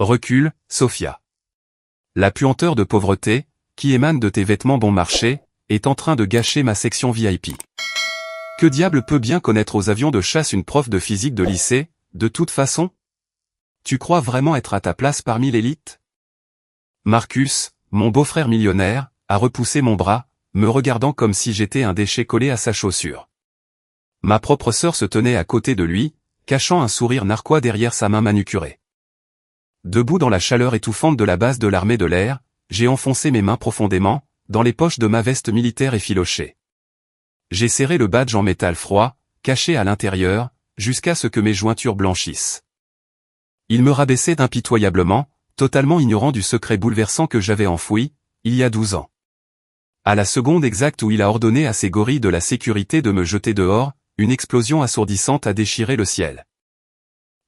Recule, Sophia. La puanteur de pauvreté, qui émane de tes vêtements bon marché, est en train de gâcher ma section VIP. Que diable peut bien connaître aux avions de chasse une prof de physique de lycée, de toute façon? Tu crois vraiment être à ta place parmi l'élite? Marcus, mon beau-frère millionnaire, a repoussé mon bras, me regardant comme si j'étais un déchet collé à sa chaussure. Ma propre sœur se tenait à côté de lui, cachant un sourire narquois derrière sa main manucurée. Debout dans la chaleur étouffante de la base de l'armée de l'air, j'ai enfoncé mes mains profondément, dans les poches de ma veste militaire effilochée. J'ai serré le badge en métal froid, caché à l'intérieur, jusqu'à ce que mes jointures blanchissent. Il me rabaissait impitoyablement, totalement ignorant du secret bouleversant que j'avais enfoui, il y a 12 ans. À la seconde exacte où il a ordonné à ses gorilles de la sécurité de me jeter dehors, une explosion assourdissante a déchiré le ciel.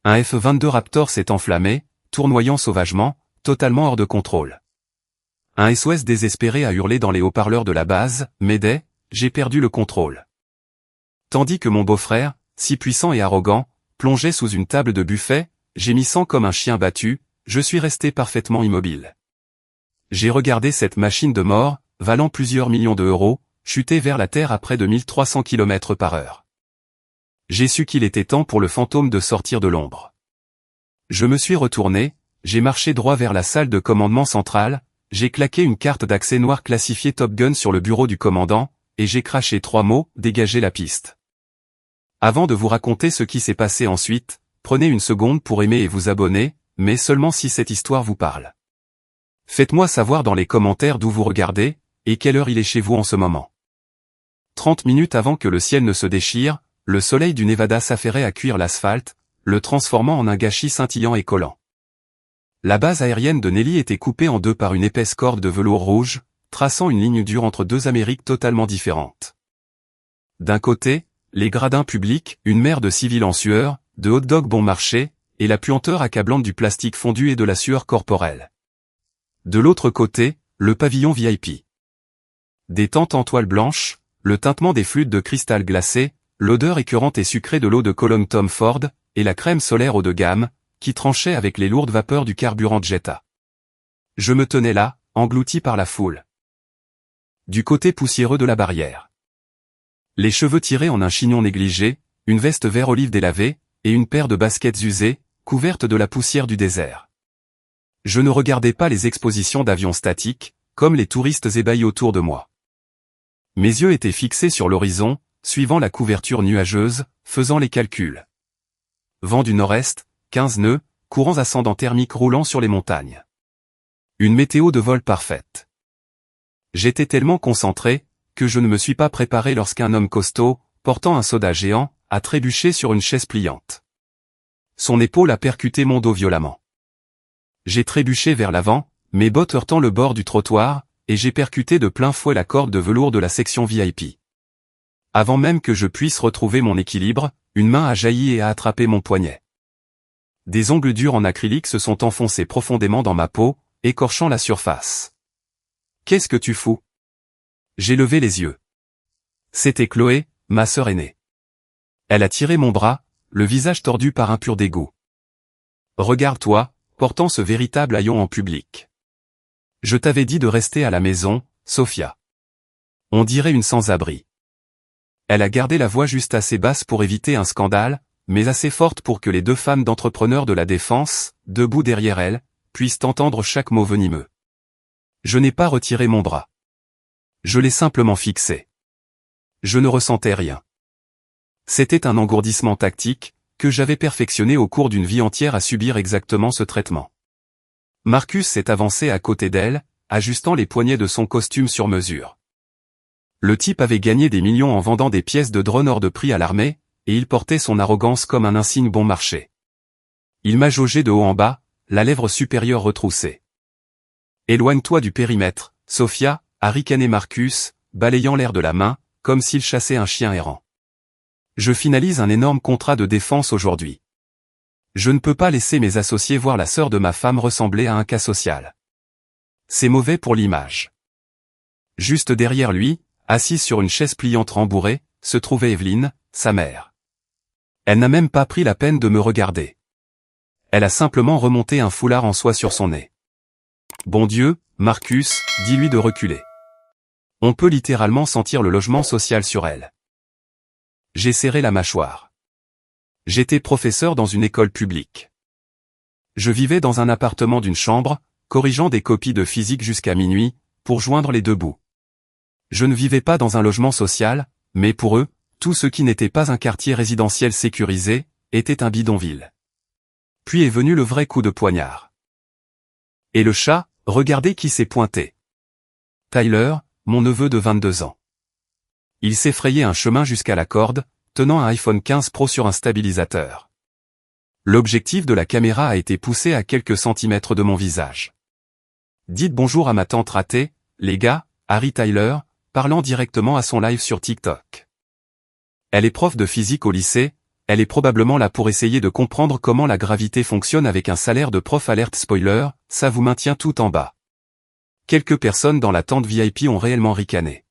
Un F-22 Raptor s'est enflammé, tournoyant sauvagement, totalement hors de contrôle. Un SOS désespéré a hurlé dans les haut-parleurs de la base, « Mayday, j'ai perdu le contrôle ». Tandis que mon beau-frère, si puissant et arrogant, plongeait sous une table de buffet, gémissant comme un chien battu, je suis resté parfaitement immobile. J'ai regardé cette machine de mort, valant plusieurs millions d'euros, chuter vers la terre à près de 1300 km/h. J'ai su qu'il était temps pour le fantôme de sortir de l'ombre. Je me suis retourné, j'ai marché droit vers la salle de commandement centrale, j'ai claqué une carte d'accès noire classifiée Top Gun sur le bureau du commandant, et j'ai craché 3 mots, dégagez la piste. Avant de vous raconter ce qui s'est passé ensuite, prenez une seconde pour aimer et vous abonner, mais seulement si cette histoire vous parle. Faites-moi savoir dans les commentaires d'où vous regardez, et quelle heure il est chez vous en ce moment. 30 minutes avant que le ciel ne se déchire, le soleil du Nevada s'affairait à cuire l'asphalte, le transformant en un gâchis scintillant et collant. La base aérienne de Nelly était coupée en deux par une épaisse corde de velours rouge, traçant une ligne dure entre deux Amériques totalement différentes. D'un côté, les gradins publics, une mer de civils en sueur, de hot-dogs bon marché, et la puanteur accablante du plastique fondu et de la sueur corporelle. De l'autre côté, le pavillon VIP. Des tentes en toile blanche, le tintement des flûtes de cristal glacé, l'odeur écœurante et sucrée de l'eau de Cologne Tom Ford, et la crème solaire haut de gamme, qui tranchait avec les lourdes vapeurs du carburant Jetta. Je me tenais là, englouti par la foule. Du côté poussiéreux de la barrière. Les cheveux tirés en un chignon négligé, une veste vert olive délavée, et une paire de baskets usées, couvertes de la poussière du désert. Je ne regardais pas les expositions d'avions statiques, comme les touristes ébahis autour de moi. Mes yeux étaient fixés sur l'horizon, suivant la couverture nuageuse, faisant les calculs. Vent du nord-est, 15 nœuds, courants ascendants thermiques roulant sur les montagnes. Une météo de vol parfaite. J'étais tellement concentré, que je ne me suis pas préparé lorsqu'un homme costaud, portant un soda géant, a trébuché sur une chaise pliante. Son épaule a percuté mon dos violemment. J'ai trébuché vers l'avant, mes bottes heurtant le bord du trottoir, et j'ai percuté de plein fouet la corde de velours de la section VIP. Avant même que je puisse retrouver mon équilibre, une main a jailli et a attrapé mon poignet. Des ongles durs en acrylique se sont enfoncés profondément dans ma peau, écorchant la surface. « Qu'est-ce que tu fous ?» J'ai levé les yeux. C'était Chloé, ma sœur aînée. Elle a tiré mon bras, le visage tordu par un pur dégoût. « Regarde-toi, portant ce véritable haillon en public. Je t'avais dit de rester à la maison, Sophia. On dirait une sans-abri. » Elle a gardé la voix juste assez basse pour éviter un scandale, mais assez forte pour que les deux femmes d'entrepreneurs de la défense, debout derrière elle, puissent entendre chaque mot venimeux. Je n'ai pas retiré mon bras. Je l'ai simplement fixé. Je ne ressentais rien. C'était un engourdissement tactique, que j'avais perfectionné au cours d'une vie entière à subir exactement ce traitement. Marcus s'est avancé à côté d'elle, ajustant les poignets de son costume sur mesure. Le type avait gagné des millions en vendant des pièces de drone hors de prix à l'armée, et il portait son arrogance comme un insigne bon marché. Il m'a jaugé de haut en bas, la lèvre supérieure retroussée. « Éloigne-toi du périmètre, Sophia », a ricané Marcus, balayant l'air de la main, comme s'il chassait un chien errant. Je finalise un énorme contrat de défense aujourd'hui. Je ne peux pas laisser mes associés voir la sœur de ma femme ressembler à un cas social. C'est mauvais pour l'image. Juste derrière lui, assise sur une chaise pliante rembourrée, se trouvait Evelyne, sa mère. Elle n'a même pas pris la peine de me regarder. Elle a simplement remonté un foulard en soie sur son nez. Bon Dieu, Marcus, dis-lui de reculer. On peut littéralement sentir le logement social sur elle. J'ai serré la mâchoire. J'étais professeur dans une école publique. Je vivais dans un appartement d'une chambre, corrigeant des copies de physique jusqu'à minuit, pour joindre les deux bouts. Je ne vivais pas dans un logement social, mais pour eux, tout ce qui n'était pas un quartier résidentiel sécurisé, était un bidonville. Puis est venu le vrai coup de poignard. Et le chat, regardez qui s'est pointé. Tyler, mon neveu de 22 ans. Il s'est frayé un chemin jusqu'à la corde, tenant un iPhone 15 Pro sur un stabilisateur. L'objectif de la caméra a été poussé à quelques centimètres de mon visage. Dites bonjour à ma tante ratée, les gars, Harry Tyler, parlant directement à son live sur TikTok. Elle est prof de physique au lycée, elle est probablement là pour essayer de comprendre comment la gravité fonctionne avec un salaire de prof alerte spoiler, ça vous maintient tout en bas. Quelques personnes dans la tente VIP ont réellement ricané.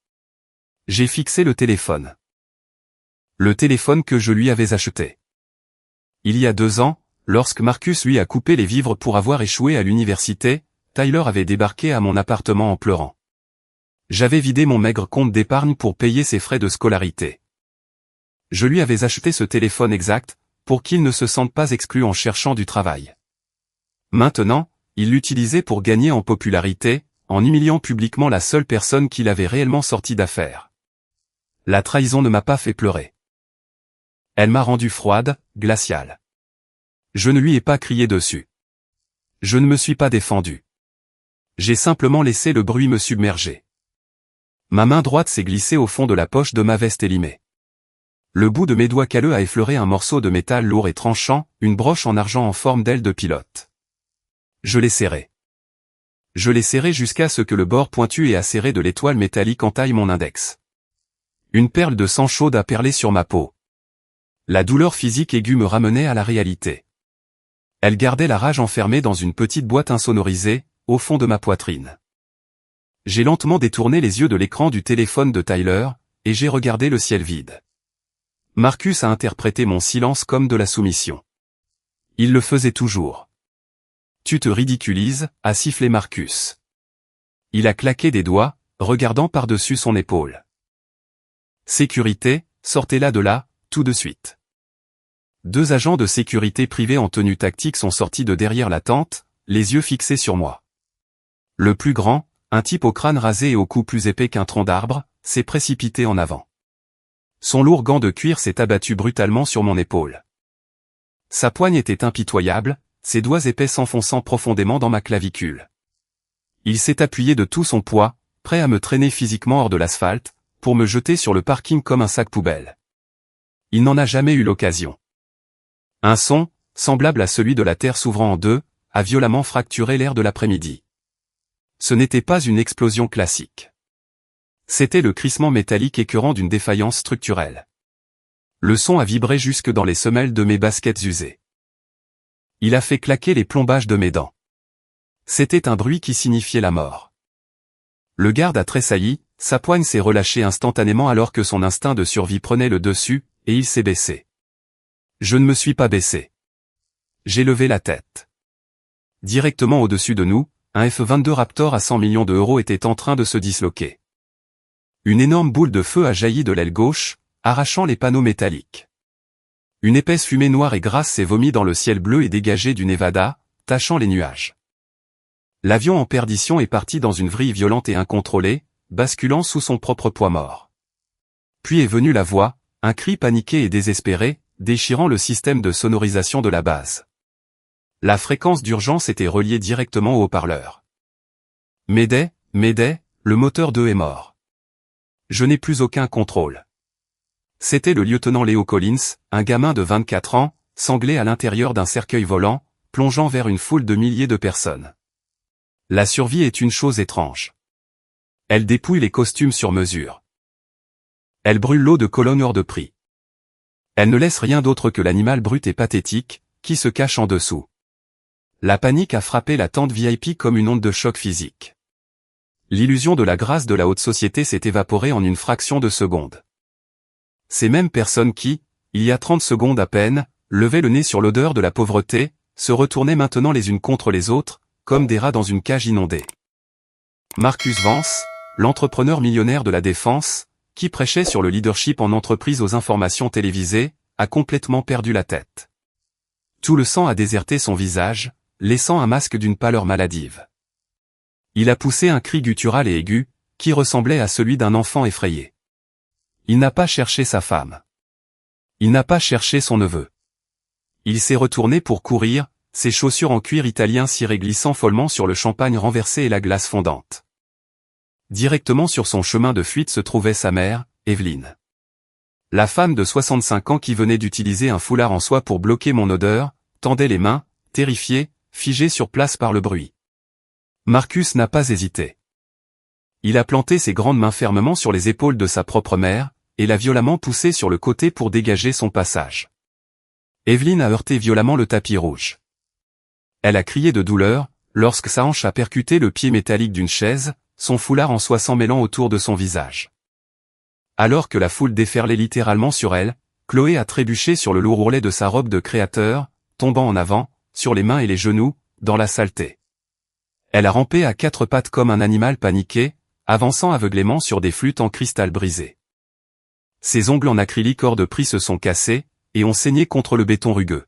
J'ai fixé le téléphone. Le téléphone que je lui avais acheté. Il y a 2 ans, lorsque Marcus lui a coupé les vivres pour avoir échoué à l'université, Tyler avait débarqué à mon appartement en pleurant. J'avais vidé mon maigre compte d'épargne pour payer ses frais de scolarité. Je lui avais acheté ce téléphone exact, pour qu'il ne se sente pas exclu en cherchant du travail. Maintenant, il l'utilisait pour gagner en popularité, en humiliant publiquement la seule personne qu'il avait réellement sorti d'affaires. La trahison ne m'a pas fait pleurer. Elle m'a rendu froide, glaciale. Je ne lui ai pas crié dessus. Je ne me suis pas défendu. J'ai simplement laissé le bruit me submerger. Ma main droite s'est glissée au fond de la poche de ma veste élimée. Le bout de mes doigts calleux a effleuré un morceau de métal lourd et tranchant, une broche en argent en forme d'aile de pilote. Je l'ai serré. Je l'ai serré jusqu'à ce que le bord pointu et acéré de l'étoile métallique entaille mon index. Une perle de sang chaude a perlé sur ma peau. La douleur physique aiguë me ramenait à la réalité. Elle gardait la rage enfermée dans une petite boîte insonorisée, au fond de ma poitrine. J'ai lentement détourné les yeux de l'écran du téléphone de Tyler, et j'ai regardé le ciel vide. Marcus a interprété mon silence comme de la soumission. Il le faisait toujours. Tu te ridiculises, a sifflé Marcus. Il a claqué des doigts, regardant par-dessus son épaule. Sécurité, sortez-la de là, tout de suite. 2 agents de sécurité privés en tenue tactique sont sortis de derrière la tente, les yeux fixés sur moi. Le plus grand, un type au crâne rasé et au cou plus épais qu'un tronc d'arbre, s'est précipité en avant. Son lourd gant de cuir s'est abattu brutalement sur mon épaule. Sa poigne était impitoyable, ses doigts épais s'enfonçant profondément dans ma clavicule. Il s'est appuyé de tout son poids, prêt à me traîner physiquement hors de l'asphalte, pour me jeter sur le parking comme un sac poubelle. Il n'en a jamais eu l'occasion. Un son, semblable à celui de la Terre s'ouvrant en deux, a violemment fracturé l'air de l'après-midi. Ce n'était pas une explosion classique. C'était le crissement métallique écœurant d'une défaillance structurelle. Le son a vibré jusque dans les semelles de mes baskets usées. Il a fait claquer les plombages de mes dents. C'était un bruit qui signifiait la mort. Le garde a tressailli, sa poigne s'est relâchée instantanément alors que son instinct de survie prenait le dessus, et il s'est baissé. Je ne me suis pas baissé. J'ai levé la tête. Directement au-dessus de nous, un F-22 Raptor à 100 millions d'euros était en train de se disloquer. Une énorme boule de feu a jailli de l'aile gauche, arrachant les panneaux métalliques. Une épaisse fumée noire et grasse s'est vomie dans le ciel bleu et dégagée du Nevada, tachant les nuages. L'avion en perdition est parti dans une vrille violente et incontrôlée, basculant sous son propre poids mort. Puis est venue la voix, un cri paniqué et désespéré, déchirant le système de sonorisation de la base. La fréquence d'urgence était reliée directement au haut-parleur. Mayday, Mayday, le moteur 2 est mort. Je n'ai plus aucun contrôle. C'était le lieutenant Leo Collins, un gamin de 24 ans, sanglé à l'intérieur d'un cercueil volant, plongeant vers une foule de milliers de personnes. La survie est une chose étrange. Elle dépouille les costumes sur mesure. Elle brûle l'eau de colonne hors de prix. Elle ne laisse rien d'autre que l'animal brut et pathétique, qui se cache en dessous. La panique a frappé la tente VIP comme une onde de choc physique. L'illusion de la grâce de la haute société s'est évaporée en une fraction de seconde. Ces mêmes personnes qui, il y a 30 secondes à peine, levaient le nez sur l'odeur de la pauvreté, se retournaient maintenant les unes contre les autres, comme des rats dans une cage inondée. Marcus Vance, l'entrepreneur millionnaire de la défense, qui prêchait sur le leadership en entreprise aux informations télévisées, a complètement perdu la tête. Tout le sang a déserté son visage, laissant un masque d'une pâleur maladive. Il a poussé un cri guttural et aigu, qui ressemblait à celui d'un enfant effrayé. Il n'a pas cherché sa femme. Il n'a pas cherché son neveu. Il s'est retourné pour courir, ses chaussures en cuir italien ciré glissant follement sur le champagne renversé et la glace fondante. Directement sur son chemin de fuite se trouvait sa mère, Evelyne. La femme de 65 ans qui venait d'utiliser un foulard en soie pour bloquer mon odeur, tendait les mains, terrifiée, figée sur place par le bruit. Marcus n'a pas hésité. Il a planté ses grandes mains fermement sur les épaules de sa propre mère, et l'a violemment poussée sur le côté pour dégager son passage. Evelyne a heurté violemment le tapis rouge. Elle a crié de douleur, lorsque sa hanche a percuté le pied métallique d'une chaise, son foulard en soie s'en mêlant autour de son visage. Alors que la foule déferlait littéralement sur elle, Chloé a trébuché sur le lourd ourlet de sa robe de créateur, tombant en avant, sur les mains et les genoux, dans la saleté. Elle a rampé à quatre pattes comme un animal paniqué, avançant aveuglément sur des flûtes en cristal brisé. Ses ongles en acrylique hors de prix se sont cassés, et ont saigné contre le béton rugueux.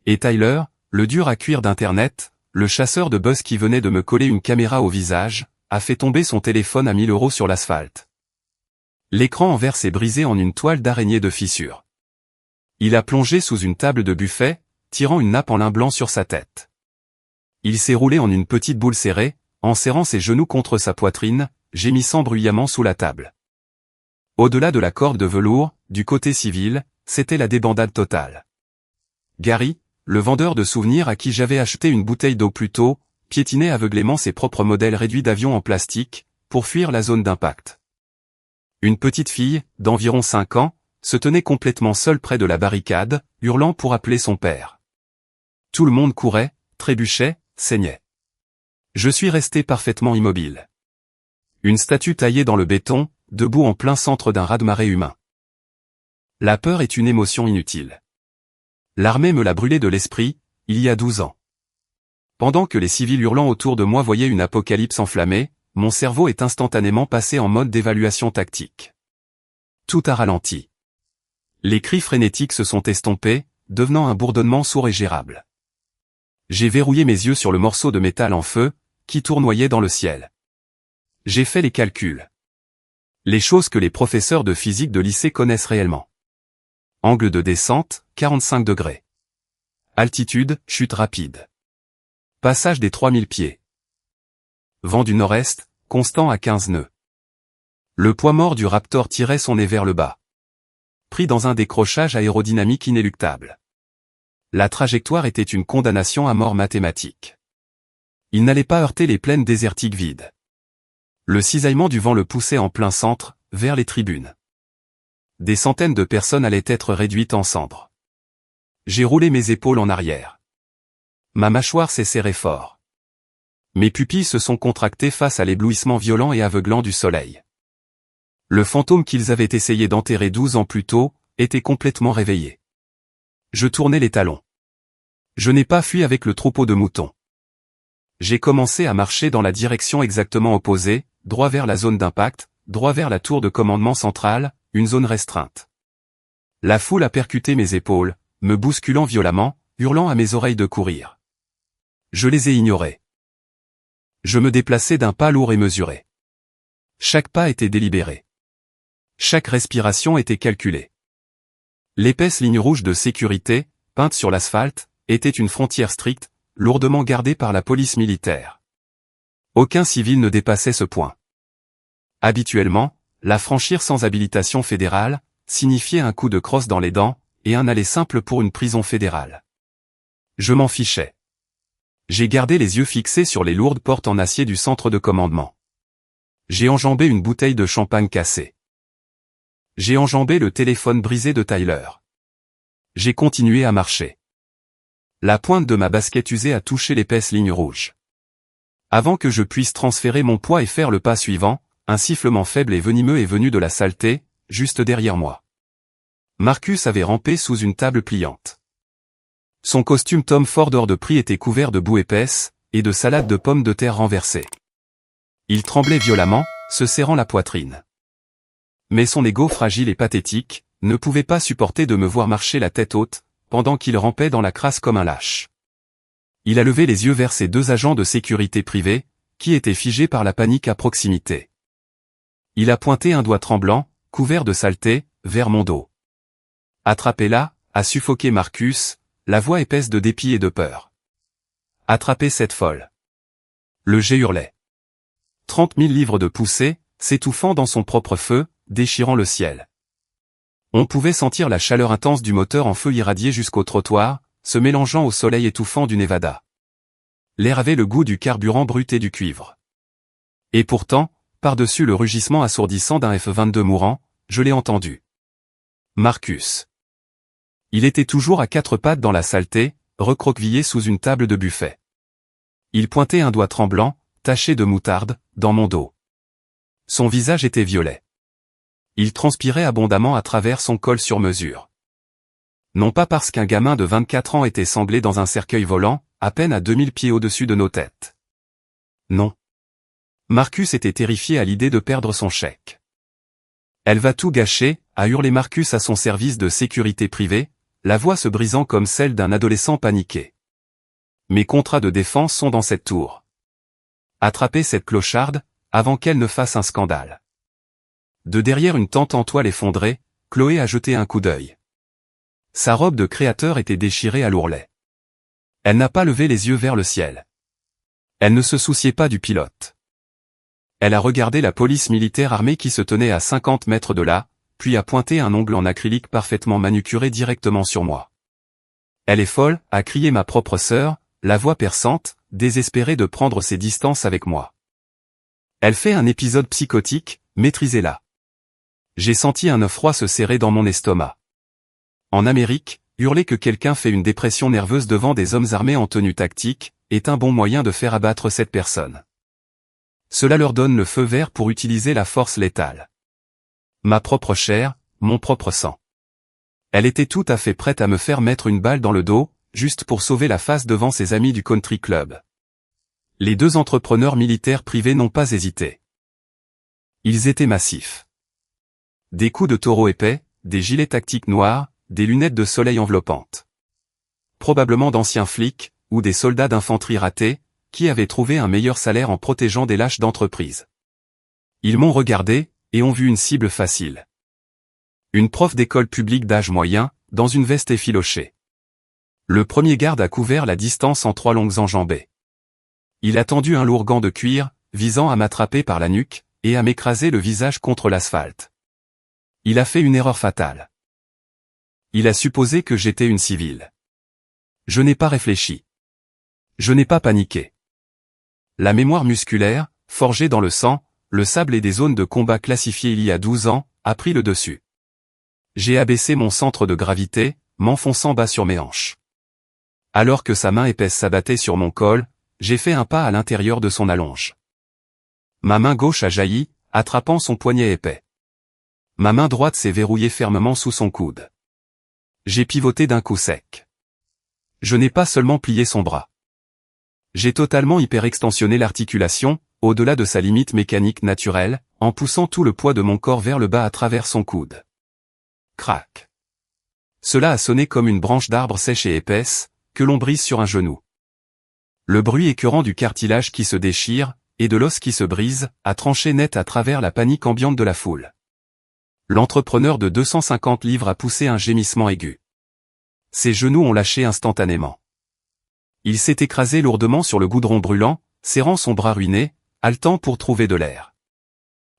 Et Tyler, le dur à cuire d'Internet, le chasseur de buzz qui venait de me coller une caméra au visage, a fait tomber son téléphone à 1000 € sur l'asphalte. L'écran en verre s'est brisé en une toile d'araignée de fissures. Il a plongé sous une table de buffet, tirant une nappe en lin blanc sur sa tête. Il s'est roulé en une petite boule serrée, en serrant ses genoux contre sa poitrine, gémissant bruyamment sous la table. Au-delà de la corde de velours, du côté civil, c'était la débandade totale. Gary, le vendeur de souvenirs à qui j'avais acheté une bouteille d'eau plus tôt, piétinait aveuglément ses propres modèles réduits d'avions en plastique, pour fuir la zone d'impact. Une petite fille, d'environ 5 ans, se tenait complètement seule près de la barricade, hurlant pour appeler son père. Tout le monde courait, trébuchait, saignait. Je suis resté parfaitement immobile. Une statue taillée dans le béton, debout en plein centre d'un raz-de-marée humain. La peur est une émotion inutile. L'armée me l'a brûlé de l'esprit, il y a 12 ans. Pendant que les civils hurlant autour de moi voyaient une apocalypse enflammée, mon cerveau est instantanément passé en mode d'évaluation tactique. Tout a ralenti. Les cris frénétiques se sont estompés, devenant un bourdonnement sourd et gérable. J'ai verrouillé mes yeux sur le morceau de métal en feu, qui tournoyait dans le ciel. J'ai fait les calculs. Les choses que les professeurs de physique de lycée connaissent réellement. Angle de descente, 45 degrés. Altitude, chute rapide. Passage des 3000 pieds. Vent du nord-est, constant à 15 nœuds. Le poids mort du Raptor tirait son nez vers le bas. Pris dans un décrochage aérodynamique inéluctable. La trajectoire était une condamnation à mort mathématique. Il n'allait pas heurter les plaines désertiques vides. Le cisaillement du vent le poussait en plein centre, vers les tribunes. Des centaines de personnes allaient être réduites en cendres. J'ai roulé mes épaules en arrière. Ma mâchoire s'est serrée fort. Mes pupilles se sont contractées face à l'éblouissement violent et aveuglant du soleil. Le fantôme qu'ils avaient essayé d'enterrer 12 ans plus tôt, était complètement réveillé. Je tournais les talons. Je n'ai pas fui avec le troupeau de moutons. J'ai commencé à marcher dans la direction exactement opposée, droit vers la zone d'impact, droit vers la tour de commandement centrale, une zone restreinte. La foule a percuté mes épaules, me bousculant violemment, hurlant à mes oreilles de courir. Je les ai ignorés. Je me déplaçais d'un pas lourd et mesuré. Chaque pas était délibéré. Chaque respiration était calculée. L'épaisse ligne rouge de sécurité, peinte sur l'asphalte, était une frontière stricte, lourdement gardée par la police militaire. Aucun civil ne dépassait ce point. Habituellement, la franchir sans habilitation fédérale, signifiait un coup de crosse dans les dents, et un aller simple pour une prison fédérale. Je m'en fichais. J'ai gardé les yeux fixés sur les lourdes portes en acier du centre de commandement. J'ai enjambé une bouteille de champagne cassée. J'ai enjambé le téléphone brisé de Tyler. J'ai continué à marcher. La pointe de ma basket usée a touché l'épaisse ligne rouge. Avant que je puisse transférer mon poids et faire le pas suivant, un sifflement faible et venimeux est venu de la saleté, juste derrière moi. Marcus avait rampé sous une table pliante. Son costume Tom Ford hors de prix était couvert de boue épaisse, et de salades de pommes de terre renversées. Il tremblait violemment, se serrant la poitrine. Mais son ego fragile et pathétique, ne pouvait pas supporter de me voir marcher la tête haute, pendant qu'il rampait dans la crasse comme un lâche. Il a levé les yeux vers ses 2 agents de sécurité privés, qui étaient figés par la panique à proximité. Il a pointé un doigt tremblant, couvert de saleté, vers mon dos. Attrapez-la, a suffoqué Marcus, la voix épaisse de dépit et de peur. Attrapez cette folle. Le G hurlait. 30 000 livres de poussée, s'étouffant dans son propre feu, déchirant le ciel. On pouvait sentir la chaleur intense du moteur en feu irradier jusqu'au trottoir, se mélangeant au soleil étouffant du Nevada. L'air avait le goût du carburant brut et du cuivre. Et pourtant, par-dessus le rugissement assourdissant d'un F-22 mourant, je l'ai entendu. Marcus. Il était toujours à 4 pattes dans la saleté, recroquevillé sous une table de buffet. Il pointait un doigt tremblant, taché de moutarde, dans mon dos. Son visage était violet. Il transpirait abondamment à travers son col sur mesure. Non pas parce qu'un gamin de 24 ans était sanglé dans un cercueil volant, à peine à 2000 pieds au-dessus de nos têtes. Non. Marcus était terrifié à l'idée de perdre son chèque. Elle va tout gâcher, a hurlé Marcus à son service de sécurité privée, la voix se brisant comme celle d'un adolescent paniqué. Mes contrats de défense sont dans cette tour. Attrapez cette clocharde, avant qu'elle ne fasse un scandale. De derrière une tente en toile effondrée, Chloé a jeté un coup d'œil. Sa robe de créateur était déchirée à l'ourlet. Elle n'a pas levé les yeux vers le ciel. Elle ne se souciait pas du pilote. Elle a regardé la police militaire armée qui se tenait à 50 mètres de là, puis a pointé un ongle en acrylique parfaitement manucuré directement sur moi. Elle est folle, a crié ma propre sœur, la voix perçante, désespérée de prendre ses distances avec moi. Elle fait un épisode psychotique, maîtrisez-la. J'ai senti un œuf froid se serrer dans mon estomac. En Amérique, hurler que quelqu'un fait une dépression nerveuse devant des hommes armés en tenue tactique, est un bon moyen de faire abattre cette personne. Cela leur donne le feu vert pour utiliser la force létale. Ma propre chair, mon propre sang. Elle était tout à fait prête à me faire mettre une balle dans le dos, juste pour sauver la face devant ses amis du country club. Les 2 entrepreneurs militaires privés n'ont pas hésité. Ils étaient massifs. Des coups de taureau épais, des gilets tactiques noirs, des lunettes de soleil enveloppantes. Probablement d'anciens flics, ou des soldats d'infanterie ratés, qui avaient trouvé un meilleur salaire en protégeant des lâches d'entreprise. Ils m'ont regardé, et ont vu une cible facile. Une prof d'école publique d'âge moyen, dans une veste effilochée. Le premier garde a couvert la distance en 3 longues enjambées. Il a tendu un lourd gant de cuir, visant à m'attraper par la nuque, et à m'écraser le visage contre l'asphalte. Il a fait une erreur fatale. Il a supposé que j'étais une civile. Je n'ai pas réfléchi. Je n'ai pas paniqué. La mémoire musculaire, forgée dans le sang, le sable et des zones de combat classifiées il y a 12 ans, a pris le dessus. J'ai abaissé mon centre de gravité, m'enfonçant bas sur mes hanches. Alors que sa main épaisse s'abattait sur mon col, j'ai fait un pas à l'intérieur de son allonge. Ma main gauche a jailli, attrapant son poignet épais. Ma main droite s'est verrouillée fermement sous son coude. J'ai pivoté d'un coup sec. Je n'ai pas seulement plié son bras. J'ai totalement hyperextensionné l'articulation, au-delà de sa limite mécanique naturelle, en poussant tout le poids de mon corps vers le bas à travers son coude. Crac. Cela a sonné comme une branche d'arbre sèche et épaisse, que l'on brise sur un genou. Le bruit écœurant du cartilage qui se déchire, et de l'os qui se brise, a tranché net à travers la panique ambiante de la foule. L'entrepreneur de 250 livres a poussé un gémissement aigu. Ses genoux ont lâché instantanément. Il s'est écrasé lourdement sur le goudron brûlant, serrant son bras ruiné, haletant pour trouver de l'air.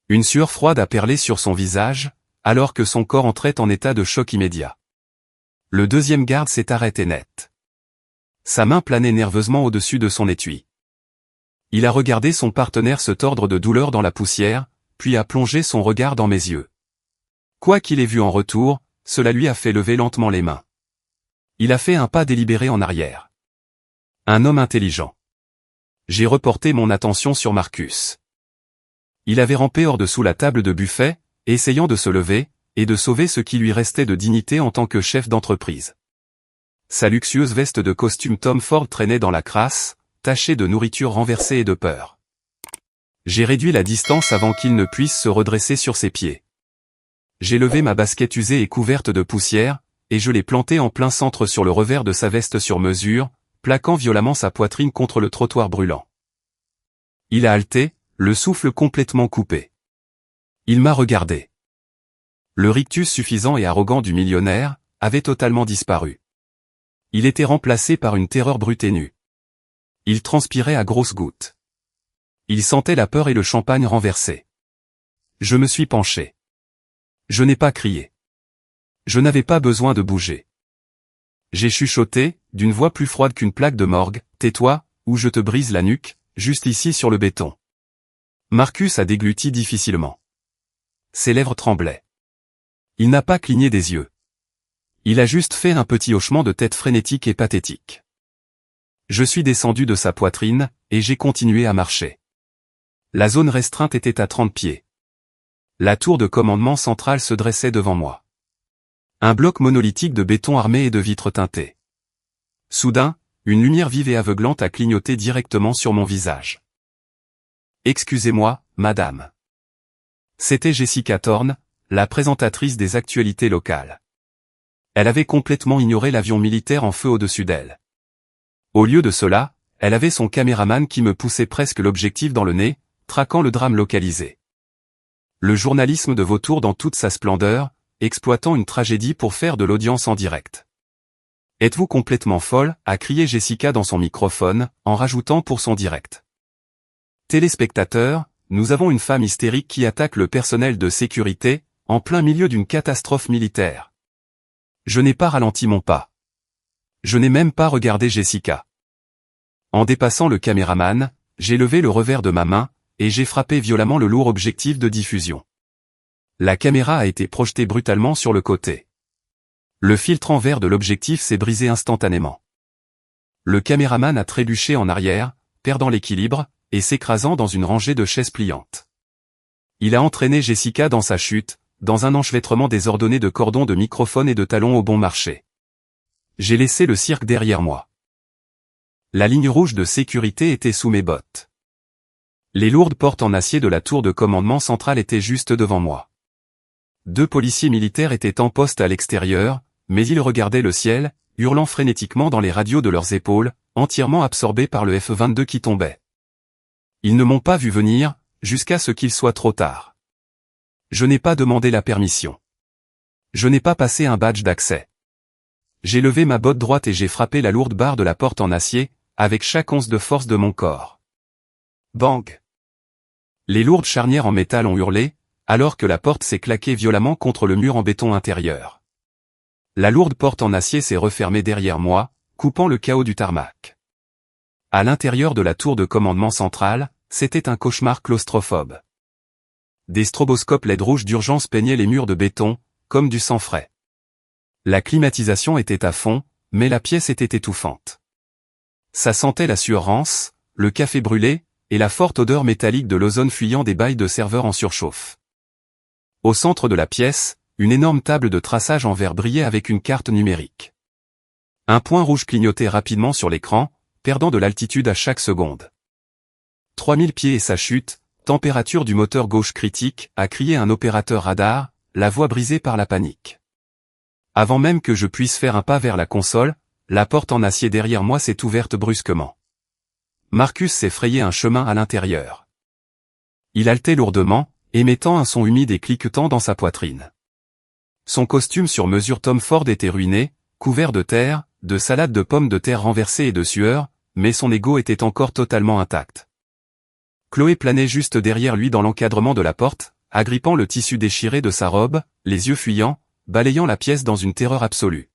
Une sueur froide a perlé sur son visage, alors que son corps entrait en état de choc immédiat. Le deuxième garde s'est arrêté net. Sa main planait nerveusement au-dessus de son étui. Il a regardé son partenaire se tordre de douleur dans la poussière, puis a plongé son regard dans mes yeux. Quoi qu'il ait vu en retour, cela lui a fait lever lentement les mains. Il a fait un pas délibéré en arrière. Un homme intelligent. J'ai reporté mon attention sur Marcus. Il avait rampé hors dessous la table de buffet, essayant de se lever, et de sauver ce qui lui restait de dignité en tant que chef d'entreprise. Sa luxueuse veste de costume Tom Ford traînait dans la crasse, tachée de nourriture renversée et de peur. J'ai réduit la distance avant qu'il ne puisse se redresser sur ses pieds. J'ai levé ma basket usée et couverte de poussière, et je l'ai plantée en plein centre sur le revers de sa veste sur mesure, plaquant violemment sa poitrine contre le trottoir brûlant. Il a halté, le souffle complètement coupé. Il m'a regardé. Le rictus suffisant et arrogant du millionnaire avait totalement disparu. Il était remplacé par une terreur brute et nue. Il transpirait à grosses gouttes. Il sentait la peur et le champagne renversé. Je me suis penché. Je n'ai pas crié. Je n'avais pas besoin de bouger. J'ai chuchoté, d'une voix plus froide qu'une plaque de morgue, « Tais-toi, ou je te brise la nuque, juste ici sur le béton. » Marcus a dégluti difficilement. Ses lèvres tremblaient. Il n'a pas cligné des yeux. Il a juste fait un petit hochement de tête frénétique et pathétique. Je suis descendu de sa poitrine, et j'ai continué à marcher. La zone restreinte était à 30 pieds. La tour de commandement centrale se dressait devant moi. Un bloc monolithique de béton armé et de vitres teintées. Soudain, une lumière vive et aveuglante a clignoté directement sur mon visage. « Excusez-moi, madame. » C'était Jessica Thorne, la présentatrice des actualités locales. Elle avait complètement ignoré l'avion militaire en feu au-dessus d'elle. Au lieu de cela, elle avait son caméraman qui me poussait presque l'objectif dans le nez, traquant le drame localisé. Le journalisme de Vautour dans toute sa splendeur, exploitant une tragédie pour faire de l'audience en direct. « Êtes-vous complètement folle ?» a crié Jessica dans son microphone, en rajoutant pour son direct. « Téléspectateurs, nous avons une femme hystérique qui attaque le personnel de sécurité, en plein milieu d'une catastrophe militaire. » Je n'ai pas ralenti mon pas. Je n'ai même pas regardé Jessica. En dépassant le caméraman, j'ai levé le revers de ma main, et j'ai frappé violemment le lourd objectif de diffusion. La caméra a été projetée brutalement sur le côté. Le filtre en verre de l'objectif s'est brisé instantanément. Le caméraman a trébuché en arrière, perdant l'équilibre, et s'écrasant dans une rangée de chaises pliantes. Il a entraîné Jessica dans sa chute, dans un enchevêtrement désordonné de cordons de microphones et de talons au bon marché. J'ai laissé le cirque derrière moi. La ligne rouge de sécurité était sous mes bottes. Les lourdes portes en acier de la tour de commandement centrale étaient juste devant moi. 2 policiers militaires étaient en poste à l'extérieur, mais ils regardaient le ciel, hurlant frénétiquement dans les radios de leurs épaules, entièrement absorbés par le F-22 qui tombait. Ils ne m'ont pas vu venir, jusqu'à ce qu'il soit trop tard. Je n'ai pas demandé la permission. Je n'ai pas passé un badge d'accès. J'ai levé ma botte droite et j'ai frappé la lourde barre de la porte en acier, avec chaque once de force de mon corps. Bang! Les lourdes charnières en métal ont hurlé, alors que la porte s'est claquée violemment contre le mur en béton intérieur. La lourde porte en acier s'est refermée derrière moi, coupant le chaos du tarmac. À l'intérieur de la tour de commandement centrale, c'était un cauchemar claustrophobe. Des stroboscopes LED rouges d'urgence peignaient les murs de béton, comme du sang frais. La climatisation était à fond, mais la pièce était étouffante. Ça sentait la sueur rance, le café brûlé, et la forte odeur métallique de l'ozone fuyant des bails de serveurs en surchauffe. Au centre de la pièce, une énorme table de traçage en verre brillait avec une carte numérique. Un point rouge clignotait rapidement sur l'écran, perdant de l'altitude à chaque seconde. 3000 pieds et sa chute, température du moteur gauche critique, a crié un opérateur radar, la voix brisée par la panique. Avant même que je puisse faire un pas vers la console, la porte en acier derrière moi s'est ouverte brusquement. Marcus s'est frayé un chemin à l'intérieur. Il haletait lourdement, émettant un son humide et cliquetant dans sa poitrine. Son costume sur mesure Tom Ford était ruiné, couvert de terre, de salades de pommes de terre renversées et de sueur, mais son ego était encore totalement intact. Chloé planait juste derrière lui dans l'encadrement de la porte, agrippant le tissu déchiré de sa robe, les yeux fuyants, balayant la pièce dans une terreur absolue.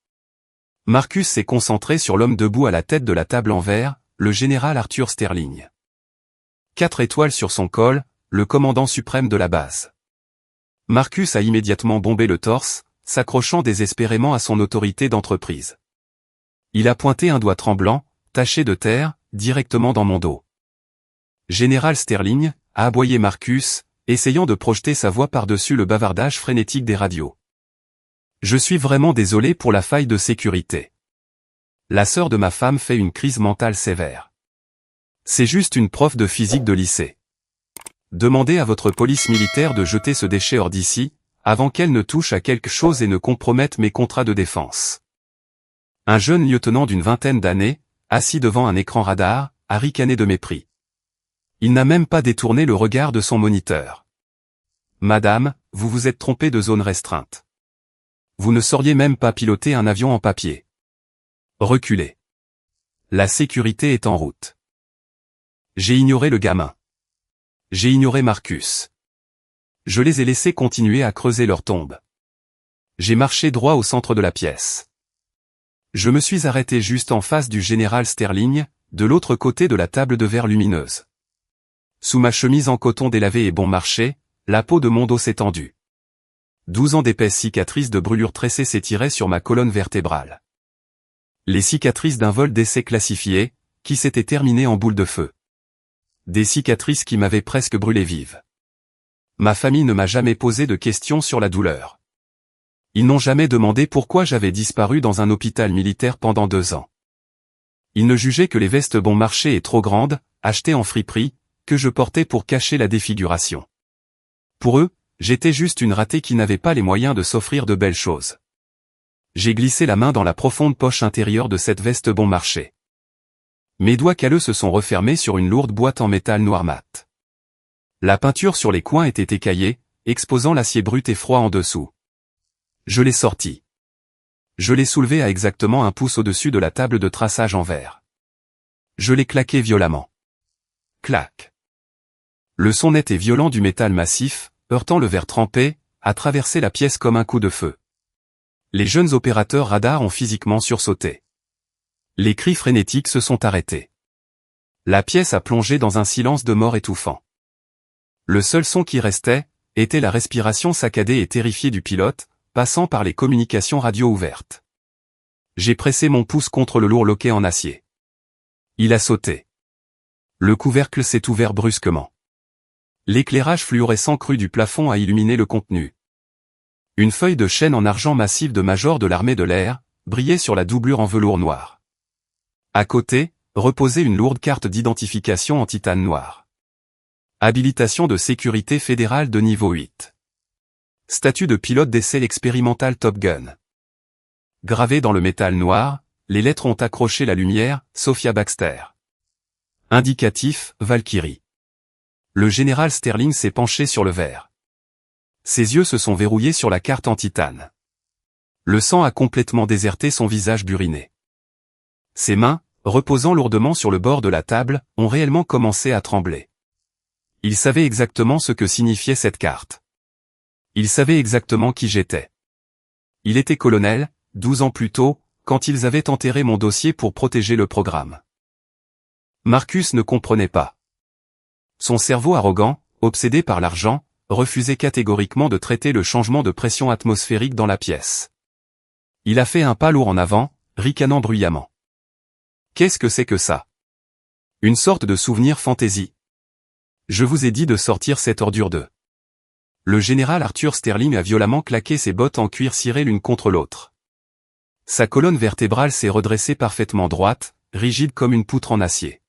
Marcus s'est concentré sur l'homme debout à la tête de la table en verre, le général Arthur Sterling. 4 étoiles sur son col, le commandant suprême de la base. Marcus a immédiatement bombé le torse, s'accrochant désespérément à son autorité d'entreprise. Il a pointé un doigt tremblant, taché de terre, directement dans mon dos. Général Sterling, a aboyé Marcus, essayant de projeter sa voix par-dessus le bavardage frénétique des radios. Je suis vraiment désolé pour la faille de sécurité. La sœur de ma femme fait une crise mentale sévère. C'est juste une prof de physique de lycée. Demandez à votre police militaire de jeter ce déchet hors d'ici, avant qu'elle ne touche à quelque chose et ne compromette mes contrats de défense. Un jeune lieutenant d'une vingtaine d'années, assis devant un écran radar, a ricané de mépris. Il n'a même pas détourné le regard de son moniteur. Madame, vous vous êtes trompée de zone restreinte. Vous ne sauriez même pas piloter un avion en papier. Reculez. La sécurité est en route. J'ai ignoré le gamin. J'ai ignoré Marcus. Je les ai laissés continuer à creuser leur tombe. J'ai marché droit au centre de la pièce. Je me suis arrêté juste en face du général Sterling, de l'autre côté de la table de verre lumineuse. Sous ma chemise en coton délavé et bon marché, la peau de mon dos s'est tendue. 12 ans d'épaisses cicatrices de brûlures tressées s'étiraient sur ma colonne vertébrale. Les cicatrices d'un vol d'essai classifié, qui s'était terminé en boule de feu. Des cicatrices qui m'avaient presque brûlé vive. Ma famille ne m'a jamais posé de questions sur la douleur. Ils n'ont jamais demandé pourquoi j'avais disparu dans un hôpital militaire pendant 2 ans. Ils ne jugeaient que les vestes bon marché et trop grandes, achetées en friperie, que je portais pour cacher la défiguration. Pour eux, j'étais juste une ratée qui n'avait pas les moyens de s'offrir de belles choses. J'ai glissé la main dans la profonde poche intérieure de cette veste bon marché. Mes doigts calleux se sont refermés sur une lourde boîte en métal noir mat. La peinture sur les coins était écaillée, exposant l'acier brut et froid en dessous. Je l'ai sorti. Je l'ai soulevé à exactement un pouce au-dessus de la table de traçage en verre. Je l'ai claqué violemment. Clac. Le son net et violent du métal massif, heurtant le verre trempé, a traversé la pièce comme un coup de feu. Les jeunes opérateurs radars ont physiquement sursauté. Les cris frénétiques se sont arrêtés. La pièce a plongé dans un silence de mort étouffant. Le seul son qui restait, était la respiration saccadée et terrifiée du pilote, passant par les communications radio ouvertes. J'ai pressé mon pouce contre le lourd loquet en acier. Il a sauté. Le couvercle s'est ouvert brusquement. L'éclairage fluorescent cru du plafond a illuminé le contenu. Une feuille de chêne en argent massif de major de l'armée de l'air, brillait sur la doublure en velours noir. À côté, reposait une lourde carte d'identification en titane noir. Habilitation de sécurité fédérale de niveau 8. Statut de pilote d'essai expérimental Top Gun. Gravé dans le métal noir, les lettres ont accroché la lumière, Sophia Baxter. Indicatif, Valkyrie. Le général Sterling s'est penché sur le verre. Ses yeux se sont verrouillés sur la carte en titane. Le sang a complètement déserté son visage buriné. Ses mains, reposant lourdement sur le bord de la table, ont réellement commencé à trembler. Il savait exactement ce que signifiait cette carte. Il savait exactement qui j'étais. Il était colonel, 12 ans plus tôt, quand ils avaient enterré mon dossier pour protéger le programme. Marcus ne comprenait pas. Son cerveau arrogant, obsédé par l'argent, refusait catégoriquement de traiter le changement de pression atmosphérique dans la pièce. Il a fait un pas lourd en avant, ricanant bruyamment. Qu'est-ce que c'est que ça? Une sorte de souvenir fantaisie. Je vous ai dit de sortir cette ordure de... Le général Arthur Sterling a violemment claqué ses bottes en cuir ciré l'une contre l'autre. Sa colonne vertébrale s'est redressée parfaitement droite, rigide comme une poutre en acier.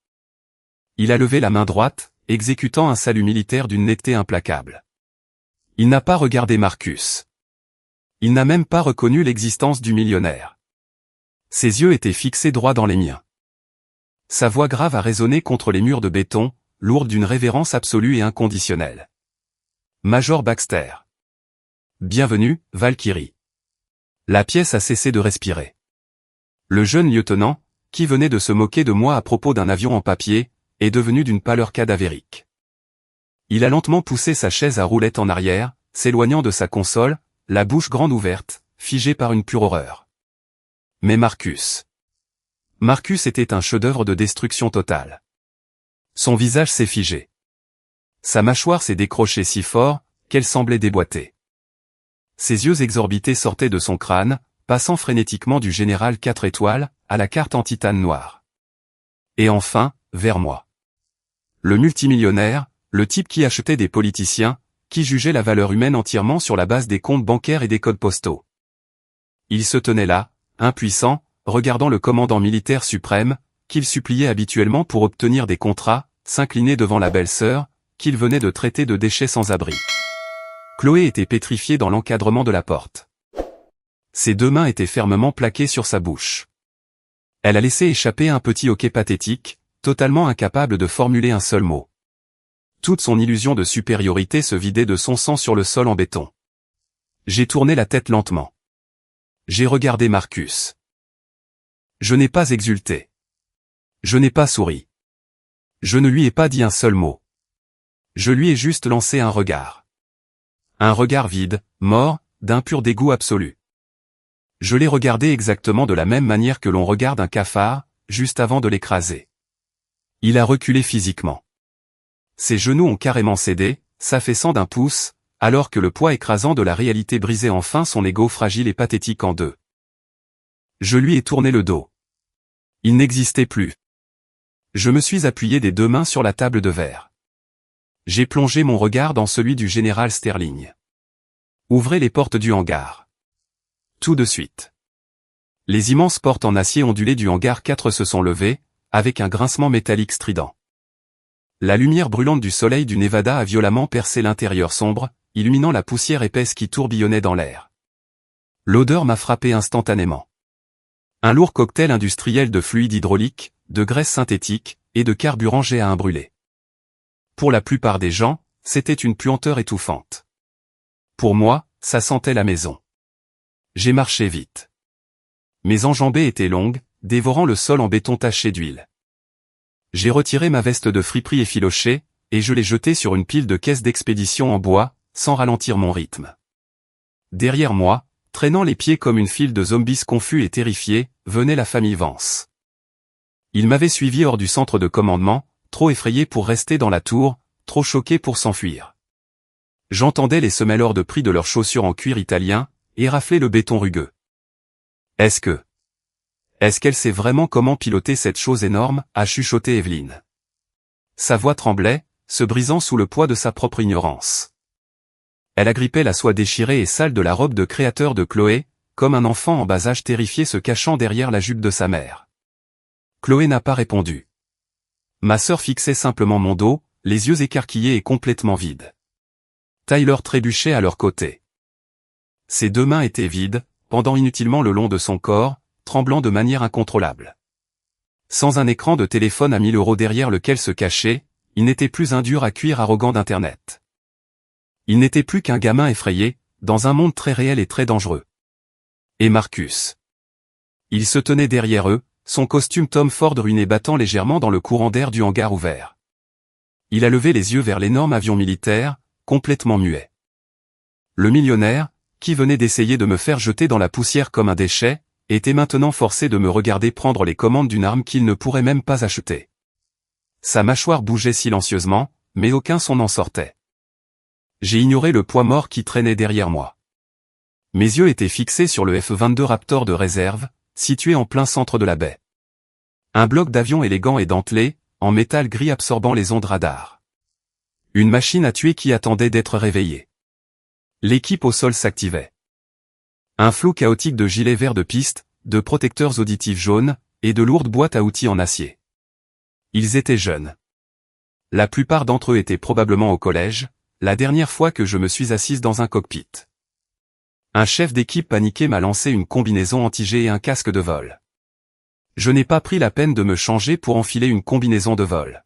Il a levé la main droite, exécutant un salut militaire d'une netteté implacable. Il n'a pas regardé Marcus. Il n'a même pas reconnu l'existence du millionnaire. Ses yeux étaient fixés droit dans les miens. Sa voix grave a résonné contre les murs de béton, lourde d'une révérence absolue et inconditionnelle. Major Baxter. Bienvenue, Valkyrie. La pièce a cessé de respirer. Le jeune lieutenant, qui venait de se moquer de moi à propos d'un avion en papier, est devenu d'une pâleur cadavérique. Il a lentement poussé sa chaise à roulettes en arrière, s'éloignant de sa console, la bouche grande ouverte, figé par une pure horreur. Mais Marcus était un chef-d'œuvre de destruction totale. Son visage s'est figé. Sa mâchoire s'est décrochée si fort, qu'elle semblait déboîter. Ses yeux exorbités sortaient de son crâne, passant frénétiquement du général 4 étoiles, à la carte en titane noire. Et enfin, vers moi. Le multimillionnaire, le type qui achetait des politiciens, qui jugeait la valeur humaine entièrement sur la base des comptes bancaires et des codes postaux. Il se tenait là, impuissant, regardant le commandant militaire suprême, qu'il suppliait habituellement pour obtenir des contrats, s'incliner devant la belle-sœur, qu'il venait de traiter de déchet sans abri. Chloé était pétrifiée dans l'encadrement de la porte. Ses deux mains étaient fermement plaquées sur sa bouche. Elle a laissé échapper un petit hoquet pathétique, totalement incapable de formuler un seul mot. Toute son illusion de supériorité se vidait de son sang sur le sol en béton. J'ai tourné la tête lentement. J'ai regardé Marcus. Je n'ai pas exulté. Je n'ai pas souri. Je ne lui ai pas dit un seul mot. Je lui ai juste lancé un regard. Un regard vide, mort, d'un pur dégoût absolu. Je l'ai regardé exactement de la même manière que l'on regarde un cafard, juste avant de l'écraser. Il a reculé physiquement. Ses genoux ont carrément cédé, s'affaissant d'un pouce, alors que le poids écrasant de la réalité brisait enfin son ego fragile et pathétique en deux. Je lui ai tourné le dos. Il n'existait plus. Je me suis appuyé des deux mains sur la table de verre. J'ai plongé mon regard dans celui du général Sterling. Ouvrez les portes du hangar. Tout de suite. Les immenses portes en acier ondulées du hangar 4 se sont levées, avec un grincement métallique strident. La lumière brûlante du soleil du Nevada a violemment percé l'intérieur sombre, illuminant la poussière épaisse qui tourbillonnait dans l'air. L'odeur m'a frappé instantanément. Un lourd cocktail industriel de fluide hydraulique, de graisse synthétique, et de carburant jet à un brûlé. Pour la plupart des gens, c'était une puanteur étouffante. Pour moi, ça sentait la maison. J'ai marché vite. Mes enjambées étaient longues, dévorant le sol en béton taché d'huile. J'ai retiré ma veste de friperie effilochée, et je l'ai jetée sur une pile de caisses d'expédition en bois, sans ralentir mon rythme. Derrière moi, traînant les pieds comme une file de zombies confus et terrifiés, venait la famille Vance. Ils m'avaient suivi hors du centre de commandement, trop effrayés pour rester dans la tour, trop choqués pour s'enfuir. J'entendais les semelles hors de prix de leurs chaussures en cuir italien, et rafler le béton rugueux. Est-ce qu'elle sait vraiment comment piloter cette chose énorme, a chuchoté Evelyne. Sa voix tremblait, se brisant sous le poids de sa propre ignorance. Elle agrippait la soie déchirée et sale de la robe de créateur de Chloé, comme un enfant en bas âge terrifié se cachant derrière la jupe de sa mère. Chloé n'a pas répondu. Ma sœur fixait simplement mon dos, les yeux écarquillés et complètement vides. Tyler trébuchait à leur côté. Ses deux mains étaient vides, pendant inutilement le long de son corps, tremblant de manière incontrôlable. Sans un écran de téléphone à 1000 € derrière lequel se cacher, il n'était plus un dur à cuire arrogant d'Internet. Il n'était plus qu'un gamin effrayé, dans un monde très réel et très dangereux. Et Marcus. Il se tenait derrière eux, son costume Tom Ford ruiné battant légèrement dans le courant d'air du hangar ouvert. Il a levé les yeux vers l'énorme avion militaire, complètement muet. Le millionnaire, qui venait d'essayer de me faire jeter dans la poussière comme un déchet, était maintenant forcé de me regarder prendre les commandes d'une arme qu'il ne pourrait même pas acheter. Sa mâchoire bougeait silencieusement, mais aucun son n'en sortait. J'ai ignoré le poids mort qui traînait derrière moi. Mes yeux étaient fixés sur le F-22 Raptor de réserve, situé en plein centre de la baie. Un bloc d'avion élégant et dentelé, en métal gris absorbant les ondes radar. Une machine à tuer qui attendait d'être réveillée. L'équipe au sol s'activait. Un flot chaotique de gilets verts de piste, de protecteurs auditifs jaunes, et de lourdes boîtes à outils en acier. Ils étaient jeunes. La plupart d'entre eux étaient probablement au collège, la dernière fois que je me suis assise dans un cockpit. Un chef d'équipe paniqué m'a lancé une combinaison anti-jet et un casque de vol. Je n'ai pas pris la peine de me changer pour enfiler une combinaison de vol.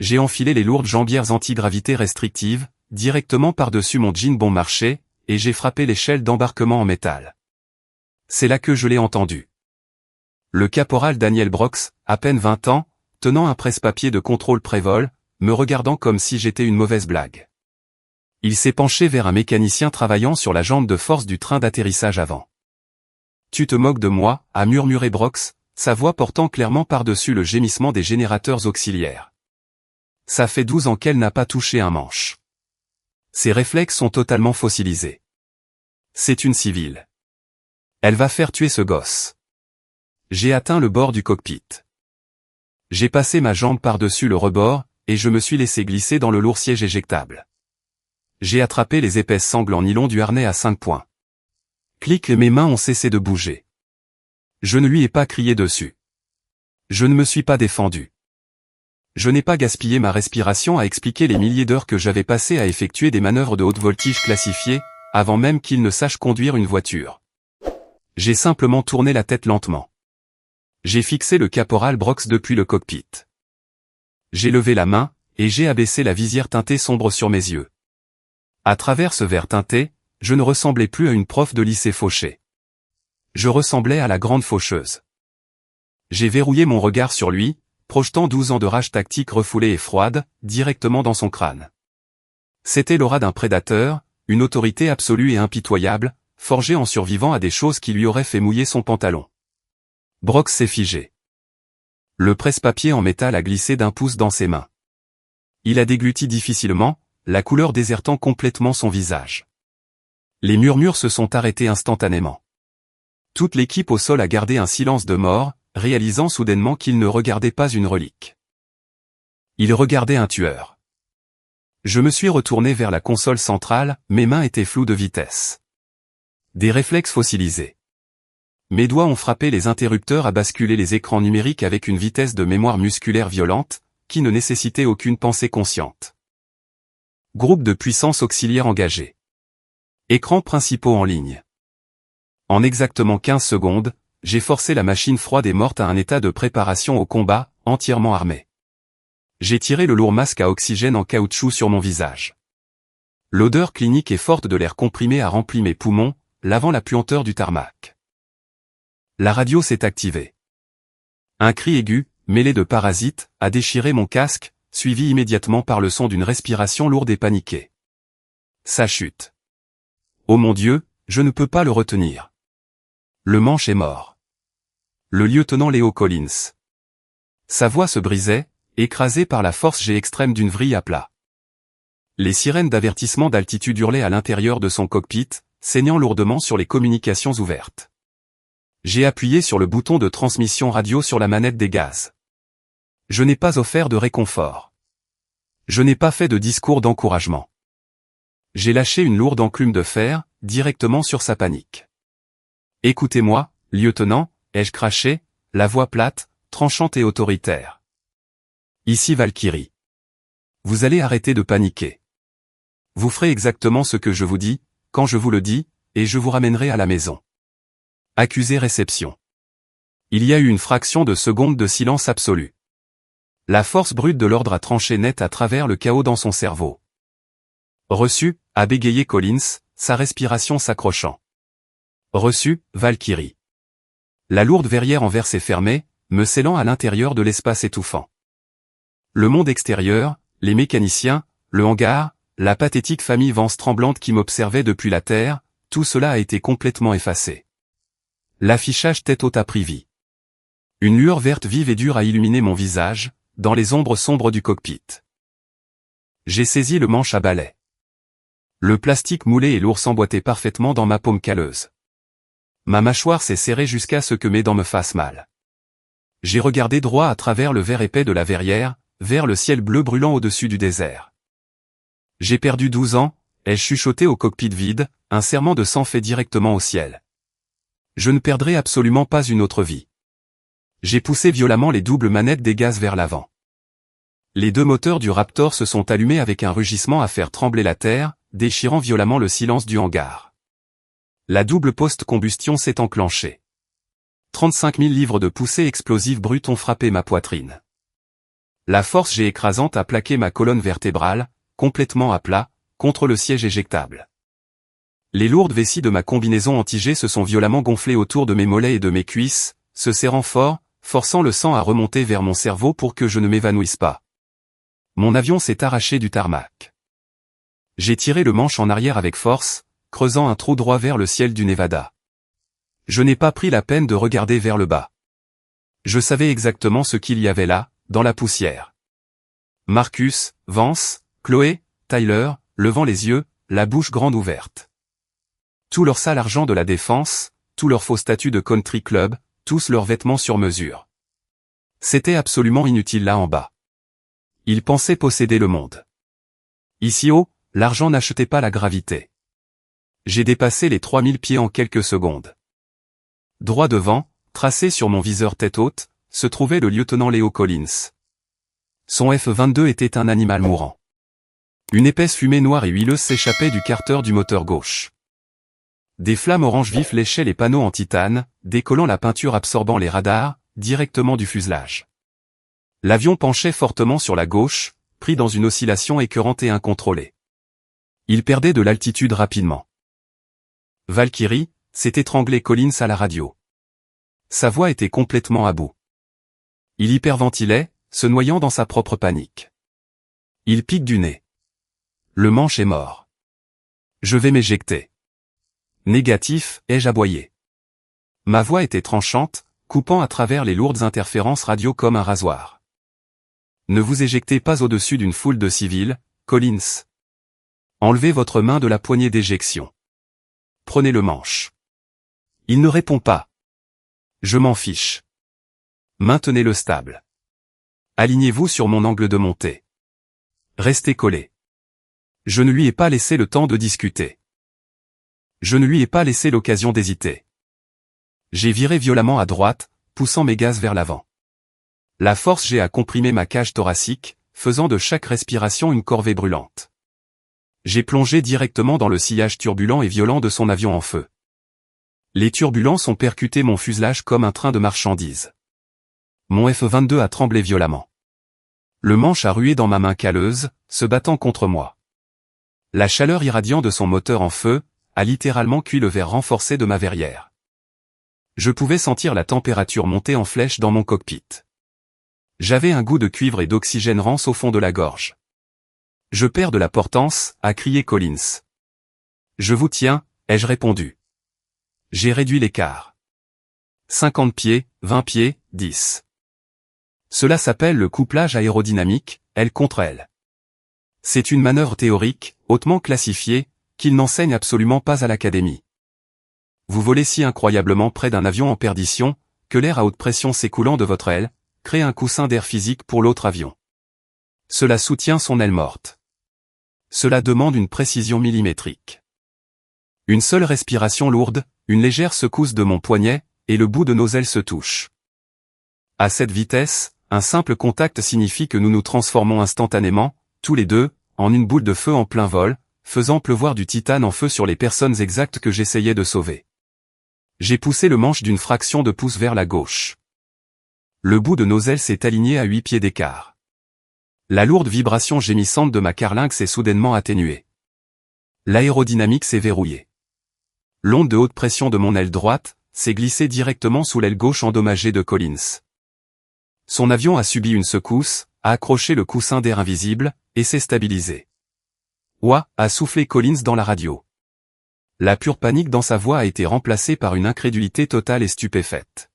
J'ai enfilé les lourdes jambières anti-gravité restrictives, directement par-dessus mon jean bon marché, et j'ai frappé l'échelle d'embarquement en métal. C'est là que je l'ai entendu. Le caporal Daniel Brox, à peine 20 ans, tenant un presse-papier de contrôle pré-vol, me regardant comme si j'étais une mauvaise blague. Il s'est penché vers un mécanicien travaillant sur la jambe de force du train d'atterrissage avant. « Tu te moques de moi » a murmuré Brox, sa voix portant clairement par-dessus le gémissement des générateurs auxiliaires. Ça fait 12 ans qu'elle n'a pas touché un manche. Ses réflexes sont totalement fossilisés. C'est une civile. Elle va faire tuer ce gosse. J'ai atteint le bord du cockpit. J'ai passé ma jambe par-dessus le rebord, et je me suis laissé glisser dans le lourd siège éjectable. J'ai attrapé les épaisses sangles en nylon du harnais à 5 points. Clic, et mes mains ont cessé de bouger. Je ne lui ai pas crié dessus. Je ne me suis pas défendu. Je n'ai pas gaspillé ma respiration à expliquer les milliers d'heures que j'avais passées à effectuer des manœuvres de haute voltige classifiées, avant même qu'il ne sache conduire une voiture. J'ai simplement tourné la tête lentement. J'ai fixé le caporal Brox depuis le cockpit. J'ai levé la main, et j'ai abaissé la visière teintée sombre sur mes yeux. À travers ce verre teinté, je ne ressemblais plus à une prof de lycée fauchée. Je ressemblais à la grande faucheuse. J'ai verrouillé mon regard sur lui, projetant 12 ans de rage tactique refoulée et froide, directement dans son crâne. C'était l'aura d'un prédateur, une autorité absolue et impitoyable, forgée en survivant à des choses qui lui auraient fait mouiller son pantalon. Brox s'est figé. Le presse-papier en métal a glissé d'un pouce dans ses mains. Il a dégluti difficilement, la couleur désertant complètement son visage. Les murmures se sont arrêtés instantanément. Toute l'équipe au sol a gardé un silence de mort, réalisant soudainement qu'il ne regardait pas une relique. Il regardait un tueur. Je me suis retourné vers la console centrale, mes mains étaient floues de vitesse. Des réflexes fossilisés. Mes doigts ont frappé les interrupteurs à basculer les écrans numériques avec une vitesse de mémoire musculaire violente, qui ne nécessitait aucune pensée consciente. Groupe de puissance auxiliaire engagé. Écrans principaux en ligne. En exactement 15 secondes, j'ai forcé la machine froide et morte à un état de préparation au combat, entièrement armée. J'ai tiré le lourd masque à oxygène en caoutchouc sur mon visage. L'odeur clinique et forte de l'air comprimé a rempli mes poumons, lavant la puanteur du tarmac. La radio s'est activée. Un cri aigu, mêlé de parasites, a déchiré mon casque, suivi immédiatement par le son d'une respiration lourde et paniquée. Ça chute. Oh mon Dieu, je ne peux pas le retenir. Le manche est mort. Le lieutenant Léo Collins. Sa voix se brisait, écrasée par la force G extrême d'une vrille à plat. Les sirènes d'avertissement d'altitude hurlaient à l'intérieur de son cockpit, saignant lourdement sur les communications ouvertes. J'ai appuyé sur le bouton de transmission radio sur la manette des gaz. Je n'ai pas offert de réconfort. Je n'ai pas fait de discours d'encouragement. J'ai lâché une lourde enclume de fer, directement sur sa panique. Écoutez-moi, lieutenant, ai-je craché, la voix plate, tranchante et autoritaire. Ici Valkyrie. Vous allez arrêter de paniquer. Vous ferez exactement ce que je vous dis, quand je vous le dis, et je vous ramènerai à la maison. Accusé réception. Il y a eu une fraction de seconde de silence absolu. La force brute de l'ordre a tranché net à travers le chaos dans son cerveau. Reçu, a bégayé Collins, sa respiration s'accrochant. Reçu, Valkyrie. La lourde verrière en verre s'est fermée, me scellant à l'intérieur de l'espace étouffant. Le monde extérieur, les mécaniciens, le hangar, la pathétique famille Vance tremblante qui m'observait depuis la Terre, tout cela a été complètement effacé. L'affichage tête haute a pris vie. Une lueur verte vive et dure a illuminé mon visage, dans les ombres sombres du cockpit. J'ai saisi le manche à balai. Le plastique moulé et lourd s'emboîtait parfaitement dans ma paume calleuse. Ma mâchoire s'est serrée jusqu'à ce que mes dents me fassent mal. J'ai regardé droit à travers le verre épais de la verrière, vers le ciel bleu brûlant au-dessus du désert. J'ai perdu 12 ans, ai-je chuchoté au cockpit vide, un serment de sang fait directement au ciel. Je ne perdrai absolument pas une autre vie. J'ai poussé violemment les doubles manettes des gaz vers l'avant. Les deux moteurs du Raptor se sont allumés avec un rugissement à faire trembler la terre, déchirant violemment le silence du hangar. La double post-combustion s'est enclenchée. 35 000 livres de poussée explosive brute ont frappé ma poitrine. La force G écrasante a plaqué ma colonne vertébrale, complètement à plat, contre le siège éjectable. Les lourdes vessies de ma combinaison anti-G se sont violemment gonflées autour de mes mollets et de mes cuisses, se serrant fort, forçant le sang à remonter vers mon cerveau pour que je ne m'évanouisse pas. Mon avion s'est arraché du tarmac. J'ai tiré le manche en arrière avec force, creusant un trou droit vers le ciel du Nevada. Je n'ai pas pris la peine de regarder vers le bas. Je savais exactement ce qu'il y avait là, dans la poussière. Marcus, Vance, Chloé, Tyler, levant les yeux, la bouche grande ouverte. Tout leur sale argent de la défense, tout leur faux statut de country club, tous leurs vêtements sur mesure. C'était absolument inutile là en bas. Ils pensaient posséder le monde. Ici haut, l'argent n'achetait pas la gravité. J'ai dépassé les 3000 pieds en quelques secondes. Droit devant, tracé sur mon viseur tête haute, se trouvait le lieutenant Leo Collins. Son F-22 était un animal mourant. Une épaisse fumée noire et huileuse s'échappait du carter du moteur gauche. Des flammes orange vif léchaient les panneaux en titane, décollant la peinture absorbant les radars, directement du fuselage. L'avion penchait fortement sur la gauche, pris dans une oscillation écœurante et incontrôlée. Il perdait de l'altitude rapidement. Valkyrie, s'est étranglé Collins à la radio. Sa voix était complètement à bout. Il hyperventilait, se noyant dans sa propre panique. Il pique du nez. Le manche est mort. Je vais m'éjecter. Négatif, ai-je aboyé. Ma voix était tranchante, coupant à travers les lourdes interférences radio comme un rasoir. Ne vous éjectez pas au-dessus d'une foule de civils, Collins. Enlevez votre main de la poignée d'éjection. Prenez le manche. Il ne répond pas. Je m'en fiche. Maintenez-le stable. Alignez-vous sur mon angle de montée. Restez collé. Je ne lui ai pas laissé le temps de discuter. Je ne lui ai pas laissé l'occasion d'hésiter. J'ai viré violemment à droite, poussant mes gaz vers l'avant. La force G a comprimé ma cage thoracique, faisant de chaque respiration une corvée brûlante. J'ai plongé directement dans le sillage turbulent et violent de son avion en feu. Les turbulences ont percuté mon fuselage comme un train de marchandises. Mon F-22 a tremblé violemment. Le manche a rué dans ma main calleuse, se battant contre moi. La chaleur irradiante de son moteur en feu a littéralement cuit le verre renforcé de ma verrière. Je pouvais sentir la température monter en flèche dans mon cockpit. J'avais un goût de cuivre et d'oxygène rance au fond de la gorge. Je perds de la portance, a crié Collins. Je vous tiens, ai-je répondu. J'ai réduit l'écart. 50 pieds, 20 pieds, 10. Cela s'appelle le couplage aérodynamique, elle contre elle. C'est une manœuvre théorique, hautement classifiée, qu'il n'enseigne absolument pas à l'académie. Vous volez si incroyablement près d'un avion en perdition, que l'air à haute pression s'écoulant de votre aile, crée un coussin d'air physique pour l'autre avion. Cela soutient son aile morte. Cela demande une précision millimétrique. Une seule respiration lourde, une légère secousse de mon poignet, et le bout de nos ailes se touche. À cette vitesse, un simple contact signifie que nous nous transformons instantanément, tous les deux, en une boule de feu en plein vol, faisant pleuvoir du titane en feu sur les personnes exactes que j'essayais de sauver. J'ai poussé le manche d'une fraction de pouce vers la gauche. Le bout de nos ailes s'est aligné à 8 pieds d'écart. La lourde vibration gémissante de ma carlingue s'est soudainement atténuée. L'aérodynamique s'est verrouillée. L'onde de haute pression de mon aile droite s'est glissée directement sous l'aile gauche endommagée de Collins. Son avion a subi une secousse, a accroché le coussin d'air invisible, et s'est stabilisé. Ouah, a soufflé Collins dans la radio. La pure panique dans sa voix a été remplacée par une incrédulité totale et stupéfaite.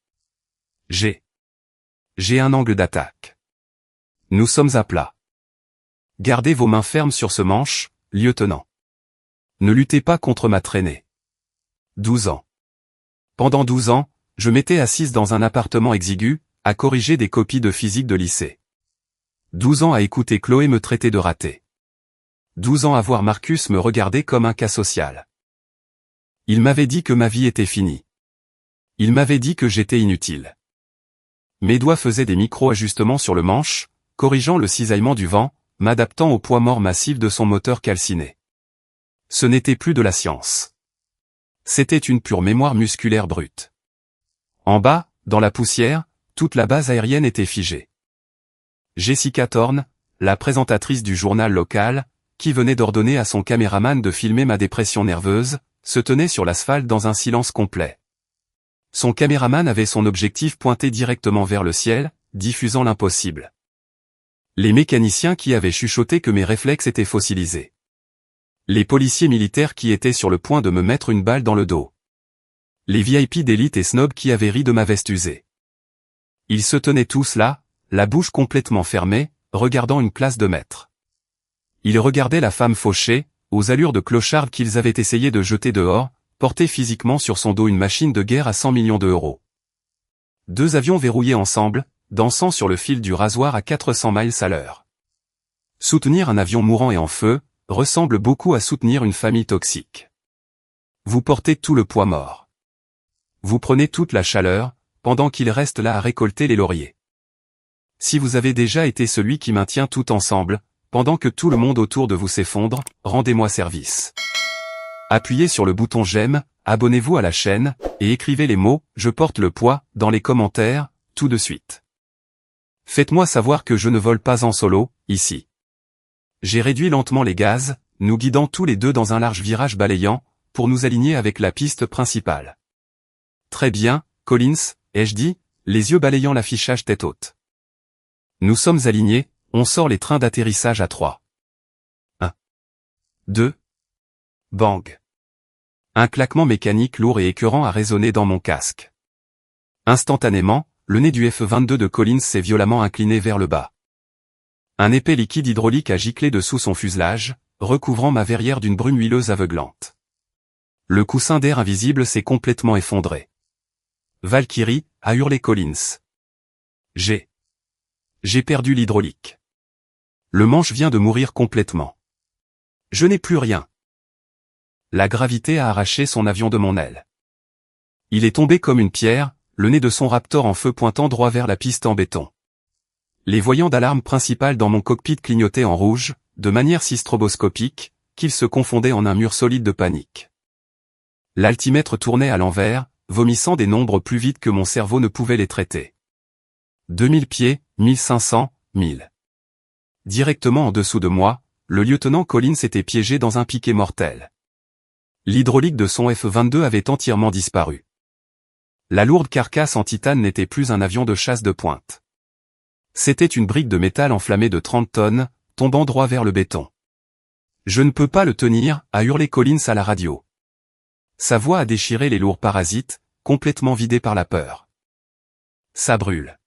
J'ai un angle d'attaque. Nous sommes à plat. Gardez vos mains fermes sur ce manche, lieutenant. Ne luttez pas contre ma traînée. 12 ans. Pendant 12 ans, je m'étais assise dans un appartement exigu, à corriger des copies de physique de lycée. 12 ans à écouter Chloé me traiter de raté. 12 ans à voir Marcus me regarder comme un cas social. Il m'avait dit que ma vie était finie. Il m'avait dit que j'étais inutile. Mes doigts faisaient des micro-ajustements sur le manche, corrigeant le cisaillement du vent, m'adaptant au poids mort massif de son moteur calciné. Ce n'était plus de la science. C'était une pure mémoire musculaire brute. En bas, dans la poussière, toute la base aérienne était figée. Jessica Thorne, la présentatrice du journal local, qui venait d'ordonner à son caméraman de filmer ma dépression nerveuse, se tenait sur l'asphalte dans un silence complet. Son caméraman avait son objectif pointé directement vers le ciel, diffusant l'impossible. Les mécaniciens qui avaient chuchoté que mes réflexes étaient fossilisés. Les policiers militaires qui étaient sur le point de me mettre une balle dans le dos. Les VIP d'élite et snobs qui avaient ri de ma veste usée. Ils se tenaient tous là, la bouche complètement fermée, regardant une classe de maîtres. Ils regardaient la femme fauchée, aux allures de clochard qu'ils avaient essayé de jeter dehors, porter physiquement sur son dos une machine de guerre à 100 millions d'euros. 2 avions verrouillés ensemble, dansant sur le fil du rasoir à 400 miles à l'heure. Soutenir un avion mourant et en feu, ressemble beaucoup à soutenir une famille toxique. Vous portez tout le poids mort. Vous prenez toute la chaleur, pendant qu'il reste là à récolter les lauriers. Si vous avez déjà été celui qui maintient tout ensemble, pendant que tout le monde autour de vous s'effondre, rendez-moi service. Appuyez sur le bouton j'aime, abonnez-vous à la chaîne, et écrivez les mots « Je porte le poids » dans les commentaires, tout de suite. Faites-moi savoir que je ne vole pas en solo, ici. J'ai réduit lentement les gaz, nous guidant tous les deux dans un large virage balayant, pour nous aligner avec la piste principale. Très bien, Collins, ai-je dit, les yeux balayant l'affichage tête haute. Nous sommes alignés, on sort les trains d'atterrissage à 3. 1. 2. Bang. Un claquement mécanique lourd et écœurant a résonné dans mon casque. Instantanément, le nez du F-22 de Collins s'est violemment incliné vers le bas. Un épais liquide hydraulique a giclé dessous son fuselage, recouvrant ma verrière d'une brume huileuse aveuglante. Le coussin d'air invisible s'est complètement effondré. Valkyrie, a hurlé Collins. J'ai perdu l'hydraulique. Le manche vient de mourir complètement. Je n'ai plus rien. La gravité a arraché son avion de mon aile. Il est tombé comme une pierre, le nez de son Raptor en feu pointant droit vers la piste en béton. Les voyants d'alarme principales dans mon cockpit clignotaient en rouge, de manière si stroboscopique, qu'ils se confondaient en un mur solide de panique. L'altimètre tournait à l'envers, vomissant des nombres plus vite que mon cerveau ne pouvait les traiter. 2000 pieds, 1500, 1000. Directement en dessous de moi, le lieutenant Collins était piégé dans un piquet mortel. L'hydraulique de son F-22 avait entièrement disparu. La lourde carcasse en titane n'était plus un avion de chasse de pointe. C'était une brique de métal enflammée de 30 tonnes, tombant droit vers le béton. Je ne peux pas le tenir, a hurlé Collins à la radio. Sa voix a déchiré les lourds parasites, complètement vidés par la peur. Ça brûle.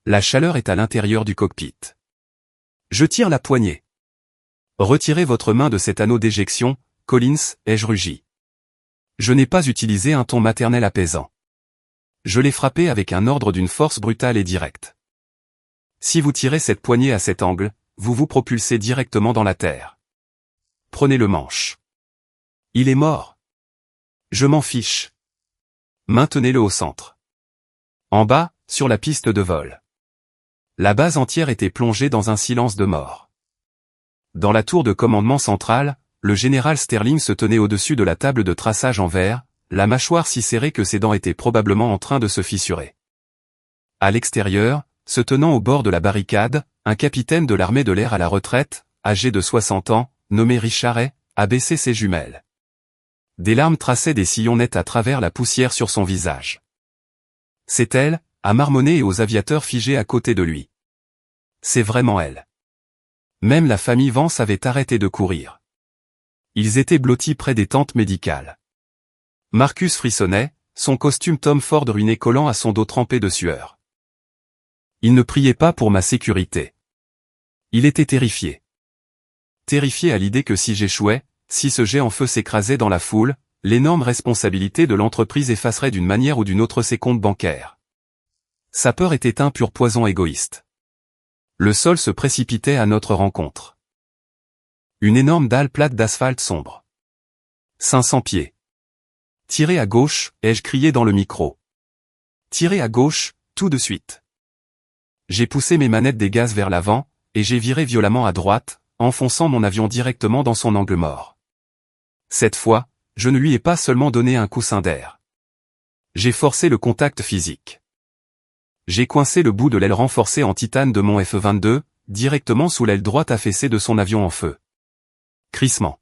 La chaleur est à l'intérieur du cockpit. Je tire la poignée. Retirez votre main de cet anneau d'éjection, Collins, ai-je rugi. Je n'ai pas utilisé un ton maternel apaisant. Je l'ai frappé avec un ordre d'une force brutale et directe. Si vous tirez cette poignée à cet angle, vous vous propulsez directement dans la terre. Prenez le manche. Il est mort. Je m'en fiche. Maintenez-le au centre. En bas, sur la piste de vol. La base entière était plongée dans un silence de mort. Dans la tour de commandement centrale, le général Sterling se tenait au-dessus de la table de traçage en verre, la mâchoire si serrée que ses dents étaient probablement en train de se fissurer. À l'extérieur, se tenant au bord de la barricade, un capitaine de l'armée de l'air à la retraite, âgé de 60 ans, nommé Richard Hay, a baissé ses jumelles. Des larmes traçaient des sillons nets à travers la poussière sur son visage. C'est elle, a marmonné et aux aviateurs figés à côté de lui. C'est vraiment elle. Même la famille Vance avait arrêté de courir. Ils étaient blottis près des tentes médicales. Marcus frissonnait, son costume Tom Ford ruiné collant à son dos trempé de sueur. Il ne priait pas pour ma sécurité. Il était terrifié. Terrifié à l'idée que si j'échouais, si ce jet en feu s'écrasait dans la foule, l'énorme responsabilité de l'entreprise effacerait d'une manière ou d'une autre ses comptes bancaires. Sa peur était un pur poison égoïste. Le sol se précipitait à notre rencontre. Une énorme dalle plate d'asphalte sombre. 500 pieds. Tirez à gauche, ai-je crié dans le micro. Tirez à gauche, tout de suite. J'ai poussé mes manettes des gaz vers l'avant, et j'ai viré violemment à droite, enfonçant mon avion directement dans son angle mort. Cette fois, je ne lui ai pas seulement donné un coussin d'air. J'ai forcé le contact physique. J'ai coincé le bout de l'aile renforcée en titane de mon F-22, directement sous l'aile droite affaissée de son avion en feu. Crissement.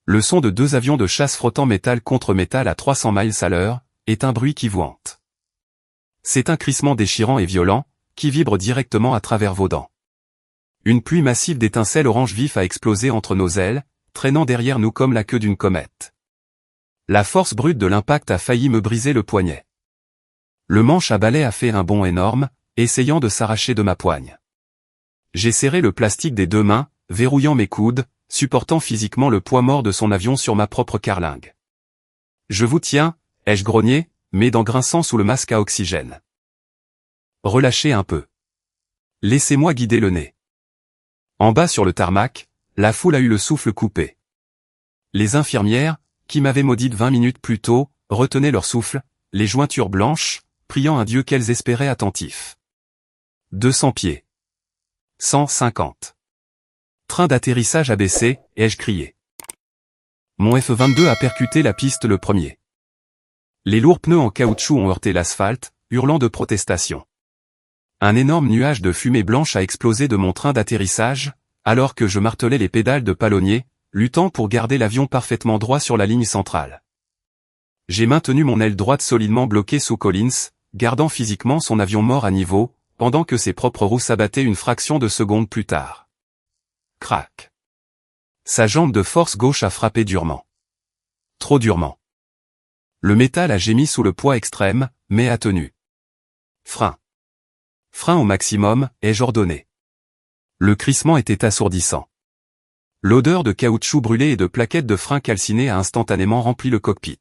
Le son de deux avions de chasse frottant métal contre métal à 300 miles à l'heure, est un bruit qui vous hante. C'est un crissement déchirant et violent, qui vibre directement à travers vos dents. Une pluie massive d'étincelles orange vif a explosé entre nos ailes, traînant derrière nous comme la queue d'une comète. La force brute de l'impact a failli me briser le poignet. Le manche à balai a fait un bond énorme, essayant de s'arracher de ma poigne. J'ai serré le plastique des deux mains, verrouillant mes coudes, supportant physiquement le poids mort de son avion sur ma propre carlingue. Je vous tiens, ai-je grogné, mes dents grinçant sous le masque à oxygène. Relâchez un peu. Laissez-moi guider le nez. En bas sur le tarmac, la foule a eu le souffle coupé. Les infirmières, qui m'avaient maudite 20 minutes plus tôt, retenaient leur souffle, les jointures blanches, priant un Dieu qu'elles espéraient attentif. 200 pieds. 150. Train d'atterrissage a baissé, ai-je crié. Mon F-22 a percuté la piste le premier. Les lourds pneus en caoutchouc ont heurté l'asphalte, hurlant de protestation. Un énorme nuage de fumée blanche a explosé de mon train d'atterrissage, alors que je martelais les pédales de palonnier, luttant pour garder l'avion parfaitement droit sur la ligne centrale. J'ai maintenu mon aile droite solidement bloquée sous Collins, gardant physiquement son avion mort à niveau, pendant que ses propres roues s'abattaient une fraction de seconde plus tard. Crac. Sa jambe de force gauche a frappé durement. Trop durement. Le métal a gémi sous le poids extrême, mais a tenu. Frein. Frein au maximum, ai-je ordonné. Le crissement était assourdissant. L'odeur de caoutchouc brûlé et de plaquettes de frein calcinées a instantanément rempli le cockpit.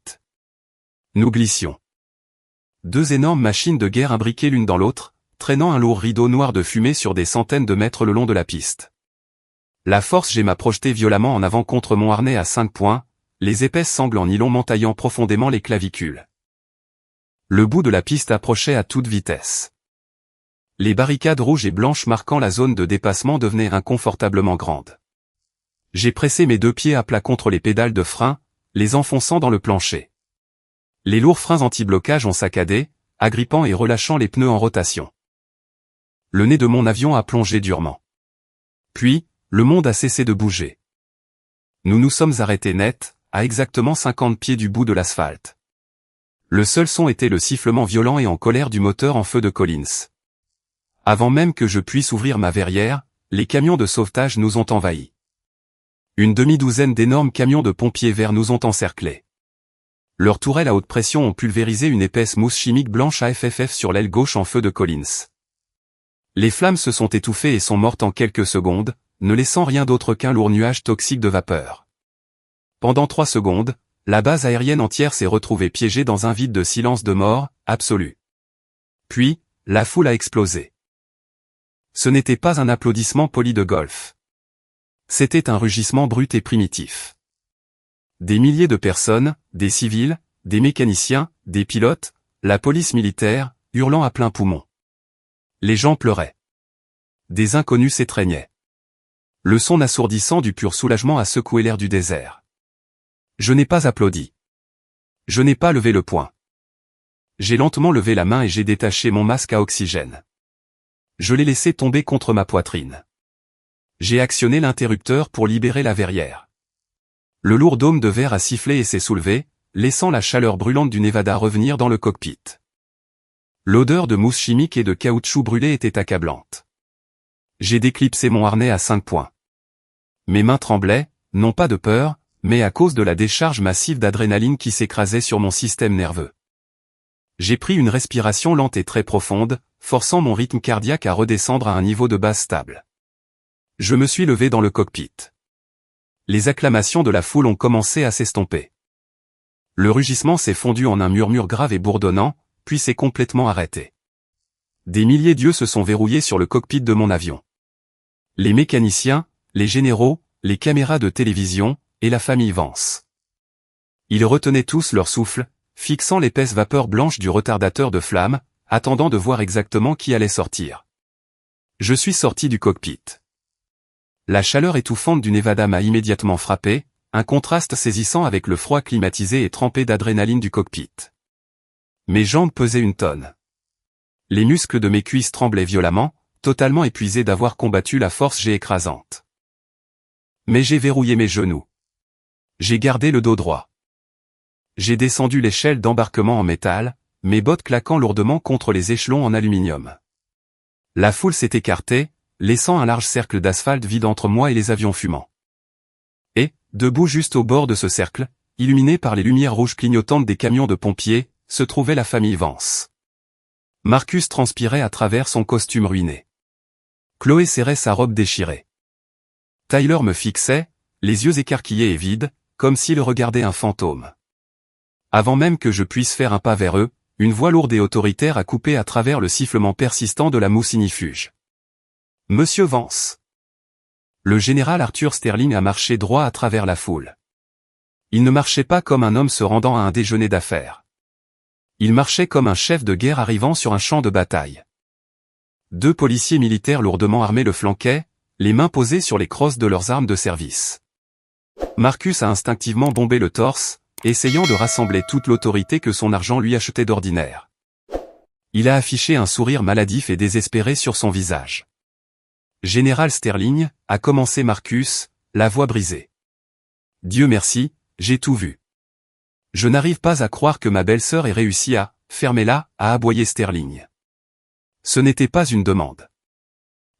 Nous glissions. Deux énormes machines de guerre imbriquées l'une dans l'autre, traînant un lourd rideau noir de fumée sur des centaines de mètres le long de la piste. La force G m'a projeté violemment en avant contre mon harnais à 5 points, les épaisses sangles en nylon m'entaillant profondément les clavicules. Le bout de la piste approchait à toute vitesse. Les barricades rouges et blanches marquant la zone de dépassement devenaient inconfortablement grandes. J'ai pressé mes deux pieds à plat contre les pédales de frein, les enfonçant dans le plancher. Les lourds freins anti-blocage ont saccadé, agrippant et relâchant les pneus en rotation. Le nez de mon avion a plongé durement. Puis, le monde a cessé de bouger. Nous nous sommes arrêtés net, à exactement 50 pieds du bout de l'asphalte. Le seul son était le sifflement violent et en colère du moteur en feu de Collins. Avant même que je puisse ouvrir ma verrière, les camions de sauvetage nous ont envahis. Une demi-douzaine d'énormes camions de pompiers verts nous ont encerclés. Leurs tourelles à haute pression ont pulvérisé une épaisse mousse chimique blanche AFFF sur l'aile gauche en feu de Collins. Les flammes se sont étouffées et sont mortes en quelques secondes, ne laissant rien d'autre qu'un lourd nuage toxique de vapeur. Pendant 3 secondes, la base aérienne entière s'est retrouvée piégée dans un vide de silence de mort, absolu. Puis, la foule a explosé. Ce n'était pas un applaudissement poli de golf. C'était un rugissement brut et primitif. Des milliers de personnes, des civils, des mécaniciens, des pilotes, la police militaire, hurlant à plein poumon. Les gens pleuraient. Des inconnus s'étreignaient. Le son assourdissant du pur soulagement a secoué l'air du désert. Je n'ai pas applaudi. Je n'ai pas levé le poing. J'ai lentement levé la main et j'ai détaché mon masque à oxygène. Je l'ai laissé tomber contre ma poitrine. J'ai actionné l'interrupteur pour libérer la verrière. Le lourd dôme de verre a sifflé et s'est soulevé, laissant la chaleur brûlante du Nevada revenir dans le cockpit. L'odeur de mousse chimique et de caoutchouc brûlé était accablante. J'ai déclipsé mon harnais à 5 points. Mes mains tremblaient, non pas de peur, mais à cause de la décharge massive d'adrénaline qui s'écrasait sur mon système nerveux. J'ai pris une respiration lente et très profonde, forçant mon rythme cardiaque à redescendre à un niveau de base stable. Je me suis levé dans le cockpit. Les acclamations de la foule ont commencé à s'estomper. Le rugissement s'est fondu en un murmure grave et bourdonnant, puis s'est complètement arrêté. Des milliers d'yeux se sont verrouillés sur le cockpit de mon avion. Les mécaniciens, les généraux, les caméras de télévision, et la famille Vance. Ils retenaient tous leur souffle, fixant l'épaisse vapeur blanche du retardateur de flamme, attendant de voir exactement qui allait sortir. Je suis sorti du cockpit. La chaleur étouffante du Nevada m'a immédiatement frappé, un contraste saisissant avec le froid climatisé et trempé d'adrénaline du cockpit. Mes jambes pesaient une tonne. Les muscles de mes cuisses tremblaient violemment, totalement épuisés d'avoir combattu la force G écrasante. Mais j'ai verrouillé mes genoux. J'ai gardé le dos droit. J'ai descendu l'échelle d'embarquement en métal, mes bottes claquant lourdement contre les échelons en aluminium. La foule s'est écartée, laissant un large cercle d'asphalte vide entre moi et les avions fumants. Et, debout juste au bord de ce cercle, illuminé par les lumières rouges clignotantes des camions de pompiers, se trouvait la famille Vance. Marcus transpirait à travers son costume ruiné. Chloé serrait sa robe déchirée. Tyler me fixait, les yeux écarquillés et vides, comme s'il regardait un fantôme. Avant même que je puisse faire un pas vers eux, une voix lourde et autoritaire a coupé à travers le sifflement persistant de la mousse ignifuge. « Monsieur Vance !» Le général Arthur Sterling a marché droit à travers la foule. Il ne marchait pas comme un homme se rendant à un déjeuner d'affaires. Il marchait comme un chef de guerre arrivant sur un champ de bataille. 2 policiers militaires lourdement armés le flanquaient, les mains posées sur les crosses de leurs armes de service. Marcus a instinctivement bombé le torse, essayant de rassembler toute l'autorité que son argent lui achetait d'ordinaire. Il a affiché un sourire maladif et désespéré sur son visage. « Général Sterling », a commencé Marcus, la voix brisée. « Dieu merci, j'ai tout vu. Je n'arrive pas à croire que ma belle-sœur ait réussi à « fermez-la », a aboyé Sterling. Ce n'était pas une demande.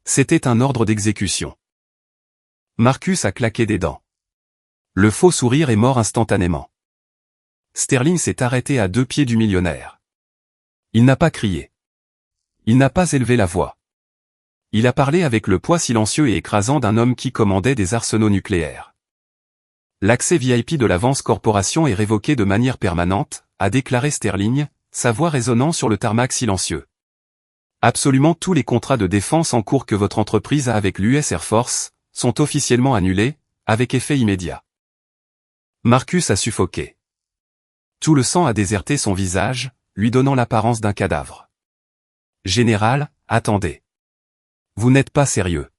C'était un ordre d'exécution. Marcus a claqué des dents. Le faux sourire est mort instantanément. Sterling s'est arrêté à 2 pieds du millionnaire. Il n'a pas crié. Il n'a pas élevé la voix. Il a parlé avec le poids silencieux et écrasant d'un homme qui commandait des arsenaux nucléaires. L'accès VIP de la Vance Corporation est révoqué de manière permanente, a déclaré Sterling, sa voix résonnant sur le tarmac silencieux. Absolument tous les contrats de défense en cours que votre entreprise a avec l'US Air Force sont officiellement annulés, avec effet immédiat. Marcus a suffoqué. Tout le sang a déserté son visage, lui donnant l'apparence d'un cadavre. Général, attendez. Vous n'êtes pas sérieux.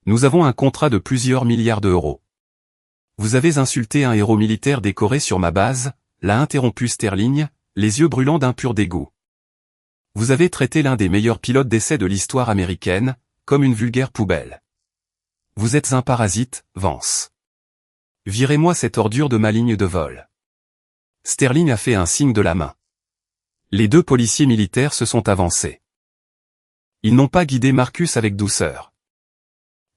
Nous avons un contrat de plusieurs milliards d'euros. Vous avez insulté un héros militaire décoré sur ma base, l'a interrompu Sterling, les yeux brûlants d'un pur dégoût. Vous avez traité l'un des meilleurs pilotes d'essai de l'histoire américaine, comme une vulgaire poubelle. Vous êtes un parasite, Vance. Virez-moi cette ordure de ma ligne de vol. Sterling a fait un signe de la main. Les 2 policiers militaires se sont avancés. Ils n'ont pas guidé Marcus avec douceur.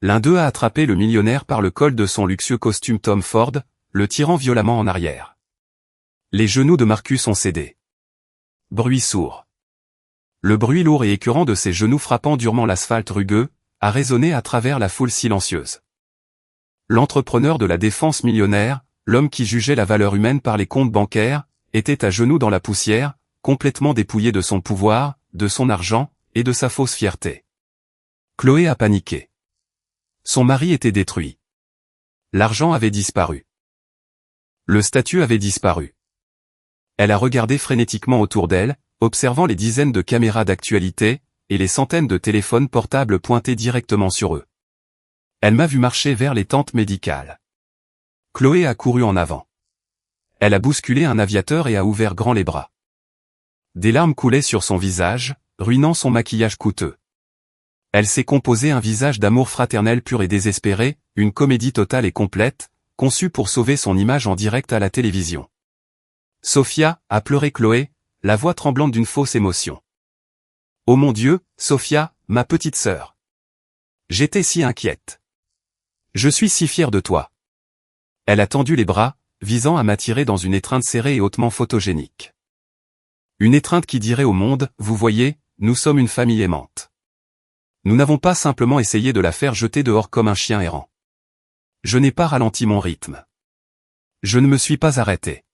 L'un d'eux a attrapé le millionnaire par le col de son luxueux costume Tom Ford, le tirant violemment en arrière. Les genoux de Marcus ont cédé. Bruit sourd. Le bruit lourd et écœurant de ses genoux frappant durement l'asphalte rugueux, a résonné à travers la foule silencieuse. L'entrepreneur de la défense millionnaire, l'homme qui jugeait la valeur humaine par les comptes bancaires, était à genoux dans la poussière, complètement dépouillé de son pouvoir, de son argent, et de sa fausse fierté. Chloé a paniqué. Son mari était détruit. L'argent avait disparu. Le statut avait disparu. Elle a regardé frénétiquement autour d'elle, observant les dizaines de caméras d'actualité, et les centaines de téléphones portables pointés directement sur eux. Elle m'a vu marcher vers les tentes médicales. Chloé a couru en avant. Elle a bousculé un aviateur et a ouvert grand les bras. Des larmes coulaient sur son visage, ruinant son maquillage coûteux. Elle s'est composée un visage d'amour fraternel pur et désespéré, une comédie totale et complète, conçue pour sauver son image en direct à la télévision. Sophia, a pleuré Chloé, la voix tremblante d'une fausse émotion. Oh mon Dieu, Sophia, ma petite sœur. J'étais si inquiète. Je suis si fière de toi. Elle a tendu les bras, visant à m'attirer dans une étreinte serrée et hautement photogénique. Une étreinte qui dirait au monde, vous voyez, nous sommes une famille aimante. Nous n'avons pas simplement essayé de la faire jeter dehors comme un chien errant. Je n'ai pas ralenti mon rythme. Je ne me suis pas arrêté.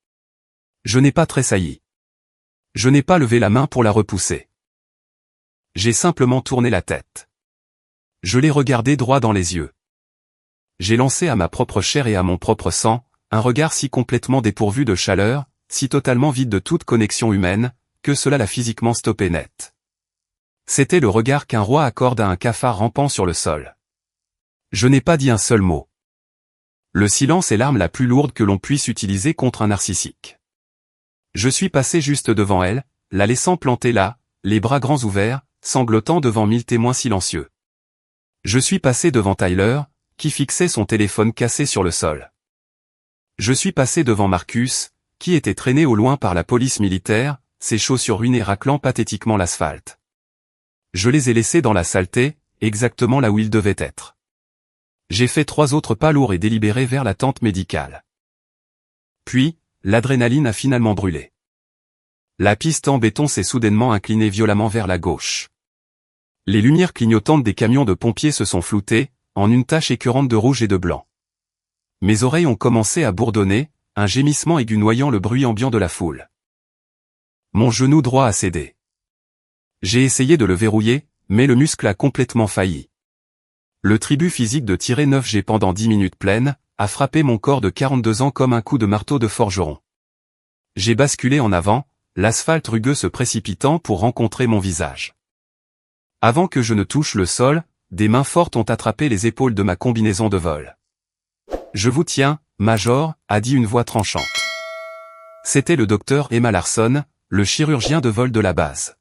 Je n'ai pas tressailli. Je n'ai pas levé la main pour la repousser. J'ai simplement tourné la tête. Je l'ai regardée droit dans les yeux. J'ai lancé à ma propre chair et à mon propre sang, un regard si complètement dépourvu de chaleur, si totalement vide de toute connexion humaine, que cela l'a physiquement stoppé net. C'était le regard qu'un roi accorde à un cafard rampant sur le sol. Je n'ai pas dit un seul mot. Le silence est l'arme la plus lourde que l'on puisse utiliser contre un narcissique. Je suis passé juste devant elle, la laissant planter là, les bras grands ouverts, sanglotant devant 1000 témoins silencieux. Je suis passé devant Tyler, qui fixait son téléphone cassé sur le sol. Je suis passé devant Marcus, qui était traîné au loin par la police militaire, ses chaussures ruinées raclant pathétiquement l'asphalte. Je les ai laissés dans la saleté, exactement là où ils devaient être. J'ai fait 3 autres pas lourds et délibérés vers la tente médicale. Puis, l'adrénaline a finalement brûlé. La piste en béton s'est soudainement inclinée violemment vers la gauche. Les lumières clignotantes des camions de pompiers se sont floutées, en une tache écœurante de rouge et de blanc. Mes oreilles ont commencé à bourdonner, un gémissement aigu noyant le bruit ambiant de la foule. Mon genou droit a cédé. J'ai essayé de le verrouiller, mais le muscle a complètement failli. Le tribut physique de tirer 9G pendant 10 minutes pleines, a frappé mon corps de 42 ans comme un coup de marteau de forgeron. J'ai basculé en avant, l'asphalte rugueux se précipitant pour rencontrer mon visage. Avant que je ne touche le sol, des mains fortes ont attrapé les épaules de ma combinaison de vol. « Je vous tiens, Major », a dit une voix tranchante. C'était le docteur Emma Larson, le chirurgien de vol de la base.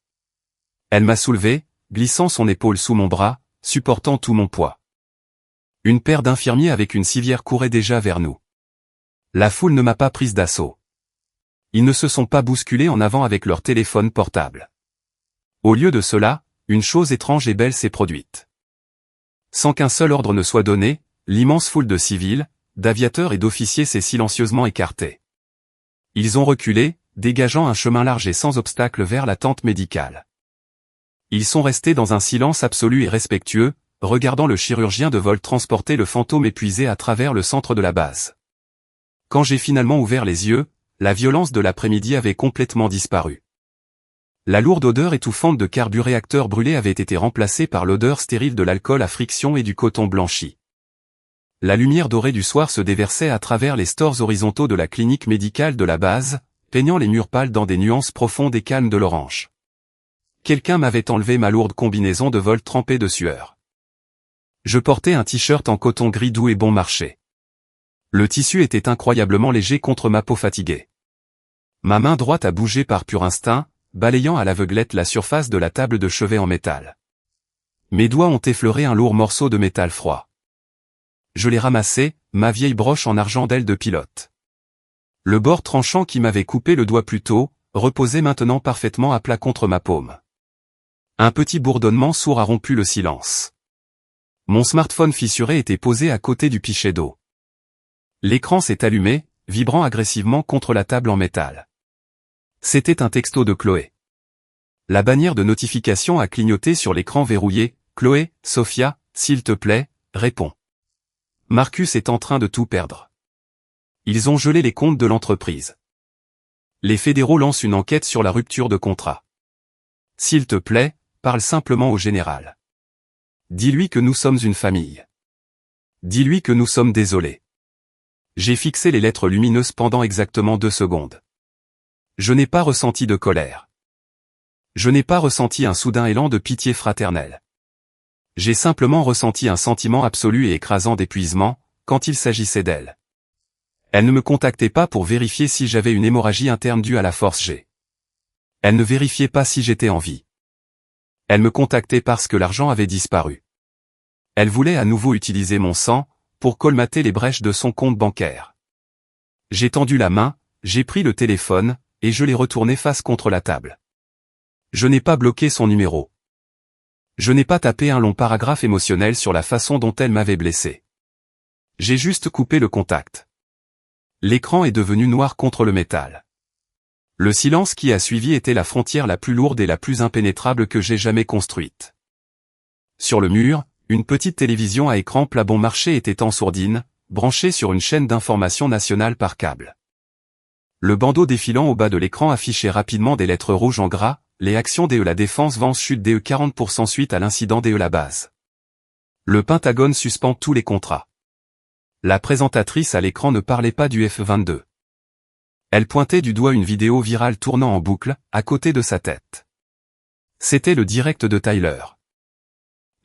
Elle m'a soulevé, glissant son épaule sous mon bras, supportant tout mon poids. Une paire d'infirmiers avec une civière courait déjà vers nous. La foule ne m'a pas prise d'assaut. Ils ne se sont pas bousculés en avant avec leur téléphone portable. Au lieu de cela, une chose étrange et belle s'est produite. Sans qu'un seul ordre ne soit donné, l'immense foule de civils, d'aviateurs et d'officiers s'est silencieusement écartée. Ils ont reculé, dégageant un chemin large et sans obstacle vers la tente médicale. Ils sont restés dans un silence absolu et respectueux, regardant le chirurgien de vol transporter le fantôme épuisé à travers le centre de la base. Quand j'ai finalement ouvert les yeux, la violence de l'après-midi avait complètement disparu. La lourde odeur étouffante de carburéacteurs brûlés avait été remplacée par l'odeur stérile de l'alcool à friction et du coton blanchi. La lumière dorée du soir se déversait à travers les stores horizontaux de la clinique médicale de la base, peignant les murs pâles dans des nuances profondes et calmes de l'orange. Quelqu'un m'avait enlevé ma lourde combinaison de vol trempée de sueur. Je portais un t-shirt en coton gris doux et bon marché. Le tissu était incroyablement léger contre ma peau fatiguée. Ma main droite a bougé par pur instinct, balayant à l'aveuglette la surface de la table de chevet en métal. Mes doigts ont effleuré un lourd morceau de métal froid. Je l'ai ramassé, ma vieille broche en argent d'aile de pilote. Le bord tranchant qui m'avait coupé le doigt plus tôt, reposait maintenant parfaitement à plat contre ma paume. Un petit bourdonnement sourd a rompu le silence. Mon smartphone fissuré était posé à côté du pichet d'eau. L'écran s'est allumé, vibrant agressivement contre la table en métal. C'était un texto de Chloé. La bannière de notification a clignoté sur l'écran verrouillé. « Chloé, Sophia, s'il te plaît, réponds. Marcus est en train de tout perdre. Ils ont gelé les comptes de l'entreprise. Les fédéraux lancent une enquête sur la rupture de contrat. S'il te plaît, parle simplement au général. Dis-lui que nous sommes une famille. Dis-lui que nous sommes désolés. » J'ai fixé les lettres lumineuses pendant exactement 2 secondes. Je n'ai pas ressenti de colère. Je n'ai pas ressenti un soudain élan de pitié fraternelle. J'ai simplement ressenti un sentiment absolu et écrasant d'épuisement, quand il s'agissait d'elle. Elle ne me contactait pas pour vérifier si j'avais une hémorragie interne due à la force G. Elle ne vérifiait pas si j'étais en vie. Elle me contactait parce que l'argent avait disparu. Elle voulait à nouveau utiliser mon sang, pour colmater les brèches de son compte bancaire. J'ai tendu la main, j'ai pris le téléphone, et je l'ai retourné face contre la table. Je n'ai pas bloqué son numéro. Je n'ai pas tapé un long paragraphe émotionnel sur la façon dont elle m'avait blessé. J'ai juste coupé le contact. L'écran est devenu noir contre le métal. Le silence qui a suivi était la frontière la plus lourde et la plus impénétrable que j'ai jamais construite. Sur le mur, une petite télévision à écran plat bon marché était en sourdine, branchée sur une chaîne d'information nationale par câble. Le bandeau défilant au bas de l'écran affichait rapidement des lettres rouges en gras, les actions DE la défense vence chute DE 40% suite à l'incident DE la base. Le Pentagone suspend tous les contrats. La présentatrice à l'écran ne parlait pas du F-22. Elle pointait du doigt une vidéo virale tournant en boucle, à côté de sa tête. C'était le direct de Tyler.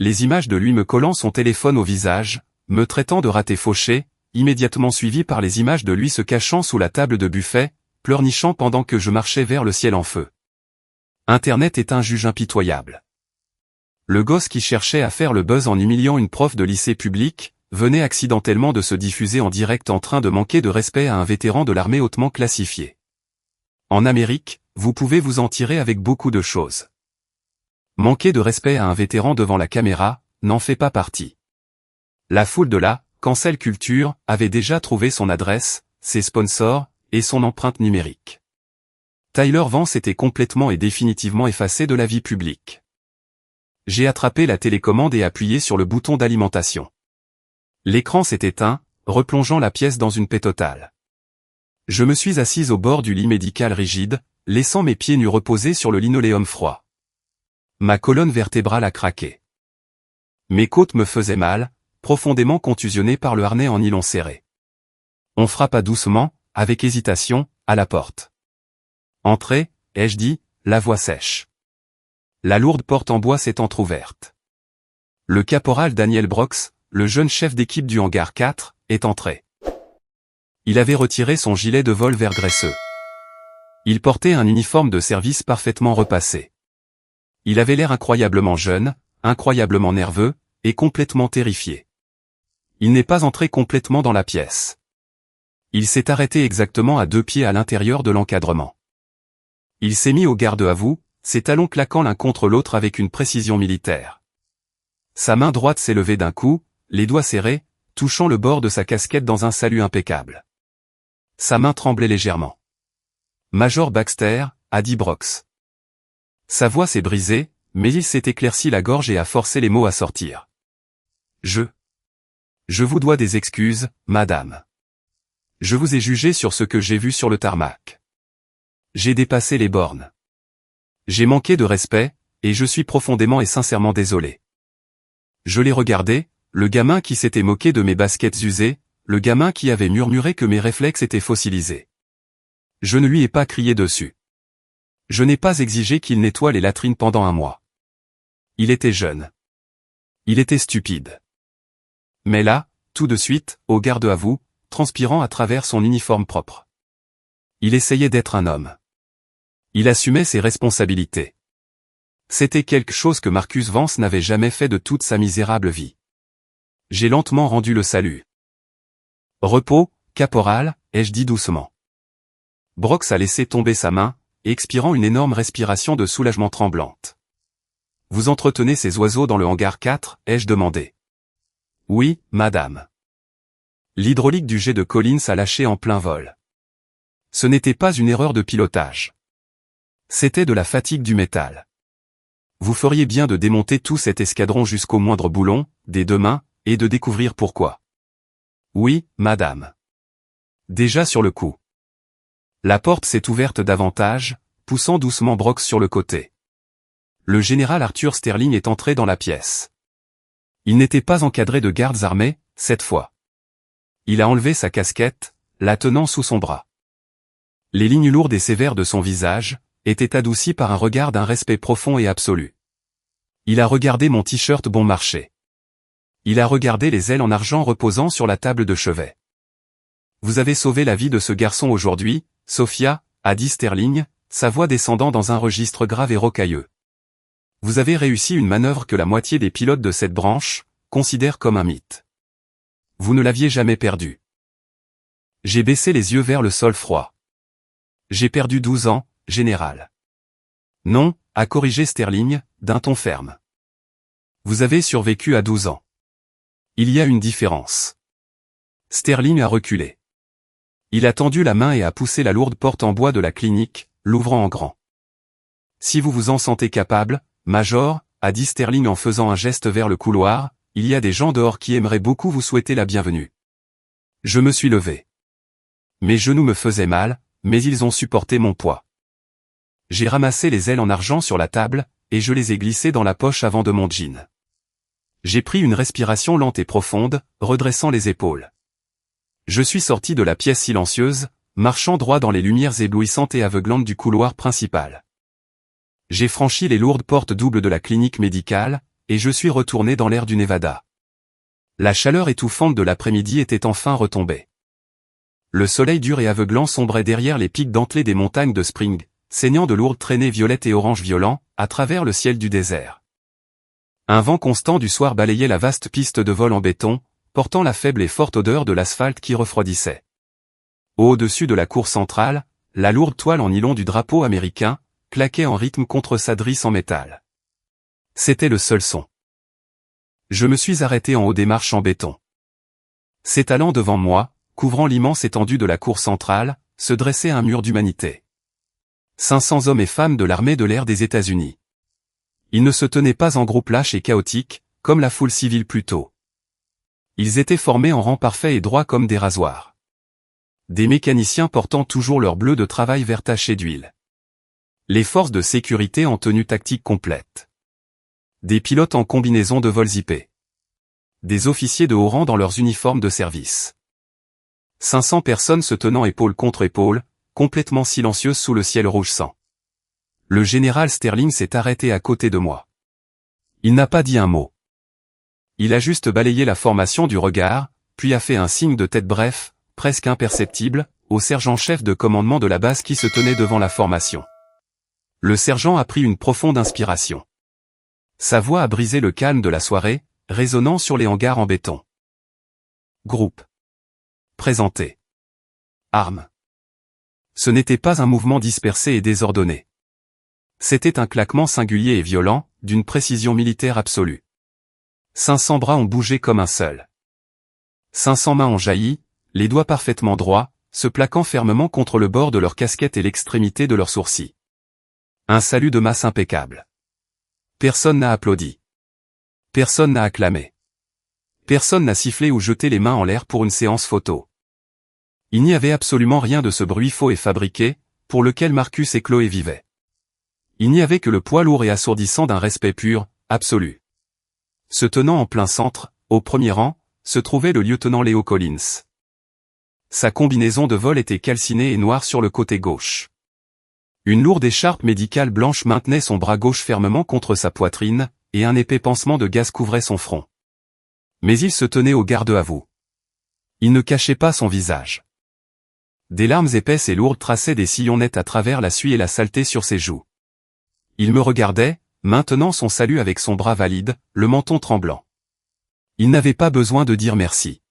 Les images de lui me collant son téléphone au visage, me traitant de raté fauché, immédiatement suivies par les images de lui se cachant sous la table de buffet, pleurnichant pendant que je marchais vers le ciel en feu. Internet est un juge impitoyable. Le gosse qui cherchait à faire le buzz en humiliant une prof de lycée public, venait accidentellement de se diffuser en direct en train de manquer de respect à un vétéran de l'armée hautement classifié. En Amérique, vous pouvez vous en tirer avec beaucoup de choses. Manquer de respect à un vétéran devant la caméra, n'en fait pas partie. La foule de la cancel culture avait déjà trouvé son adresse, ses sponsors, et son empreinte numérique. Tyler Vance était complètement et définitivement effacé de la vie publique. J'ai attrapé la télécommande et appuyé sur le bouton d'alimentation. L'écran s'est éteint, replongeant la pièce dans une paix totale. Je me suis assise au bord du lit médical rigide, laissant mes pieds nus reposer sur le linoléum froid. Ma colonne vertébrale a craqué. Mes côtes me faisaient mal, profondément contusionnées par le harnais en nylon serré. On frappa doucement, avec hésitation, à la porte. « Entrez, ai-je dit, la voix sèche. La lourde porte en bois s'est entr'ouverte. Le caporal Daniel Brox, le jeune chef d'équipe du hangar 4, est entré. Il avait retiré son gilet de vol vert graisseux. Il portait un uniforme de service parfaitement repassé. Il avait l'air incroyablement jeune, incroyablement nerveux, et complètement terrifié. Il n'est pas entré complètement dans la pièce. Il s'est arrêté exactement à 2 pieds à l'intérieur de l'encadrement. Il s'est mis au garde à vous, ses talons claquant l'un contre l'autre avec une précision militaire. Sa main droite s'est levée d'un coup, les doigts serrés, touchant le bord de sa casquette dans un salut impeccable. Sa main tremblait légèrement. « Major Baxter », a dit Brox. Sa voix s'est brisée, mais il s'est éclairci la gorge et a forcé les mots à sortir. « Je vous dois des excuses, madame. Je vous ai jugé sur ce que j'ai vu sur le tarmac. J'ai dépassé les bornes. J'ai manqué de respect, et je suis profondément et sincèrement désolé. Je l'ai regardé, le gamin qui s'était moqué de mes baskets usées, le gamin qui avait murmuré que mes réflexes étaient fossilisés. Je ne lui ai pas crié dessus. Je n'ai pas exigé qu'il nettoie les latrines pendant 1 mois. Il était jeune. Il était stupide. Mais là, tout de suite, au garde à vous, transpirant à travers son uniforme propre. Il essayait d'être un homme. Il assumait ses responsabilités. C'était quelque chose que Marcus Vance n'avait jamais fait de toute sa misérable vie. J'ai lentement rendu le salut. « Repos, caporal », ai-je dit doucement. Brox a laissé tomber sa main, expirant une énorme respiration de soulagement tremblante. « Vous entretenez ces oiseaux dans le hangar 4 » ai-je demandé. « Oui, madame. » L'hydraulique du jet de Collins a lâché en plein vol. Ce n'était pas une erreur de pilotage. C'était de la fatigue du métal. Vous feriez bien de démonter tout cet escadron jusqu'au moindre boulon, dès demain, et de découvrir pourquoi. Oui, madame. Déjà sur le coup. La porte s'est ouverte davantage, poussant doucement Brox sur le côté. Le général Arthur Sterling est entré dans la pièce. Il n'était pas encadré de gardes armés, cette fois. Il a enlevé sa casquette, la tenant sous son bras. Les lignes lourdes et sévères de son visage étaient adoucies par un regard d'un respect profond et absolu. Il a regardé mon t-shirt bon marché. Il a regardé les ailes en argent reposant sur la table de chevet. « Vous avez sauvé la vie de ce garçon aujourd'hui, Sophia », a dit Sterling, sa voix descendant dans un registre grave et rocailleux. « Vous avez réussi une manœuvre que la moitié des pilotes de cette branche considèrent comme un mythe. Vous ne l'aviez jamais perdu. » J'ai baissé les yeux vers le sol froid. « J'ai perdu 12 ans, général. »« Non », a corrigé Sterling, d'un ton ferme. « Vous avez survécu à 12 ans. Il y a une différence. » Sterling a reculé. Il a tendu la main et a poussé la lourde porte en bois de la clinique, l'ouvrant en grand. « Si vous vous en sentez capable, Major, » a dit Sterling en faisant un geste vers le couloir, « il y a des gens dehors qui aimeraient beaucoup vous souhaiter la bienvenue. » Je me suis levé. Mes genoux me faisaient mal, mais ils ont supporté mon poids. J'ai ramassé les ailes en argent sur la table, et je les ai glissées dans la poche avant de mon jean. J'ai pris une respiration lente et profonde, redressant les épaules. Je suis sorti de la pièce silencieuse, marchant droit dans les lumières éblouissantes et aveuglantes du couloir principal. J'ai franchi les lourdes portes doubles de la clinique médicale, et je suis retourné dans l'air du Nevada. La chaleur étouffante de l'après-midi était enfin retombée. Le soleil dur et aveuglant sombrait derrière les pics dentelés des montagnes de Spring, saignant de lourdes traînées violettes et orange violents, à travers le ciel du désert. Un vent constant du soir balayait la vaste piste de vol en béton, portant la faible et forte odeur de l'asphalte qui refroidissait. Au-dessus de la cour centrale, la lourde toile en nylon du drapeau américain claquait en rythme contre sa drisse en métal. C'était le seul son. Je me suis arrêté en haut des marches en béton. S'étalant devant moi, couvrant l'immense étendue de la cour centrale, se dressait un mur d'humanité. 500 hommes et femmes de l'armée de l'air des États-Unis. Ils ne se tenaient pas en groupe lâche et chaotique, comme la foule civile plus tôt. Ils étaient formés en rang parfait et droit comme des rasoirs. Des mécaniciens portant toujours leur bleu de travail vert taché d'huile. Les forces de sécurité en tenue tactique complète. Des pilotes en combinaison de vol zippé. Des officiers de haut rang dans leurs uniformes de service. 500 personnes se tenant épaule contre épaule, complètement silencieuses sous le ciel rouge sang. Le général Sterling s'est arrêté à côté de moi. Il n'a pas dit un mot. Il a juste balayé la formation du regard, puis a fait un signe de tête bref, presque imperceptible, au sergent-chef de commandement de la base qui se tenait devant la formation. Le sergent a pris une profonde inspiration. Sa voix a brisé le calme de la soirée, résonnant sur les hangars en béton. Groupe. Présenté. Armes. Ce n'était pas un mouvement dispersé et désordonné. C'était un claquement singulier et violent, d'une précision militaire absolue. 500 bras ont bougé comme un seul. 500 mains ont jailli, les doigts parfaitement droits, se plaquant fermement contre le bord de leur casquette et l'extrémité de leurs sourcils. Un salut de masse impeccable. Personne n'a applaudi. Personne n'a acclamé. Personne n'a sifflé ou jeté les mains en l'air pour une séance photo. Il n'y avait absolument rien de ce bruit faux et fabriqué, pour lequel Marcus et Chloé vivaient. Il n'y avait que le poids lourd et assourdissant d'un respect pur, absolu. Se tenant en plein centre, au premier rang, se trouvait le lieutenant Léo Collins. Sa combinaison de vol était calcinée et noire sur le côté gauche. Une lourde écharpe médicale blanche maintenait son bras gauche fermement contre sa poitrine, et un épais pansement de gaz couvrait son front. Mais il se tenait au garde-à-vous. Il ne cachait pas son visage. Des larmes épaisses et lourdes traçaient des sillons nets à travers la suie et la saleté sur ses joues. Il me regardait, maintenant son salut avec son bras valide, le menton tremblant. Il n'avait pas besoin de dire merci.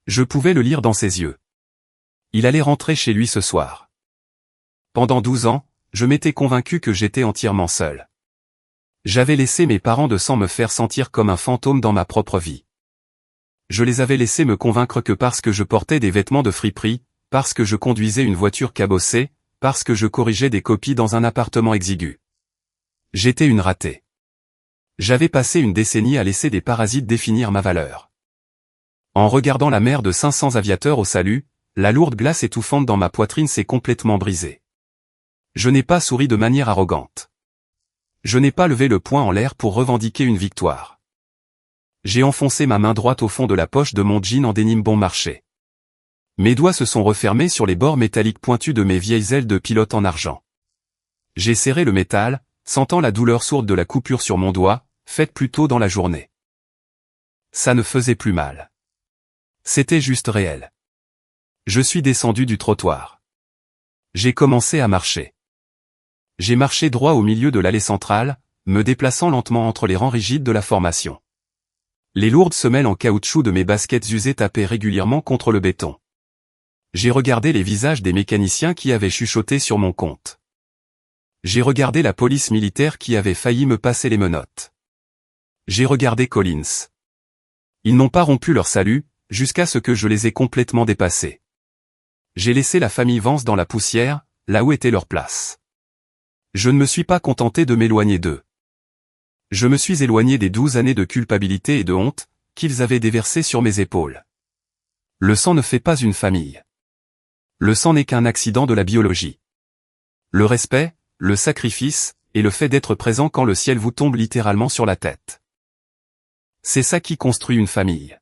Je pouvais le lire dans ses yeux. Il allait rentrer chez lui ce soir. Pendant 12 ans, je m'étais convaincu que j'étais entièrement seul. J'avais laissé mes parents de sang me faire sentir comme un fantôme dans ma propre vie. Je les avais laissés me convaincre que parce que je portais des vêtements de friperie, parce que je conduisais une voiture cabossée, parce que je corrigeais des copies dans un appartement exigu. J'étais une ratée. J'avais passé une décennie à laisser des parasites définir ma valeur. En regardant la mer de 500 aviateurs au salut, la lourde glace étouffante dans ma poitrine s'est complètement brisée. Je n'ai pas souri de manière arrogante. Je n'ai pas levé le poing en l'air pour revendiquer une victoire. J'ai enfoncé ma main droite au fond de la poche de mon jean en dénime bon marché. Mes doigts se sont refermés sur les bords métalliques pointus de mes vieilles ailes de pilote en argent. J'ai serré le métal, sentant la douleur sourde de la coupure sur mon doigt, faite plus tôt dans la journée. Ça ne faisait plus mal. C'était juste réel. Je suis descendu du trottoir. J'ai commencé à marcher. J'ai marché droit au milieu de l'allée centrale, me déplaçant lentement entre les rangs rigides de la formation. Les lourdes semelles en caoutchouc de mes baskets usées tapaient régulièrement contre le béton. J'ai regardé les visages des mécaniciens qui avaient chuchoté sur mon compte. J'ai regardé la police militaire qui avait failli me passer les menottes. J'ai regardé Collins. Ils n'ont pas rompu leur salut, jusqu'à ce que je les ai complètement dépassés. J'ai laissé la famille Vance dans la poussière, là où était leur place. Je ne me suis pas contenté de m'éloigner d'eux. Je me suis éloigné des 12 années de culpabilité et de honte, qu'ils avaient déversées sur mes épaules. Le sang ne fait pas une famille. Le sang n'est qu'un accident de la biologie. Le respect, le sacrifice, et le fait d'être présent quand le ciel vous tombe littéralement sur la tête. C'est ça qui construit une famille.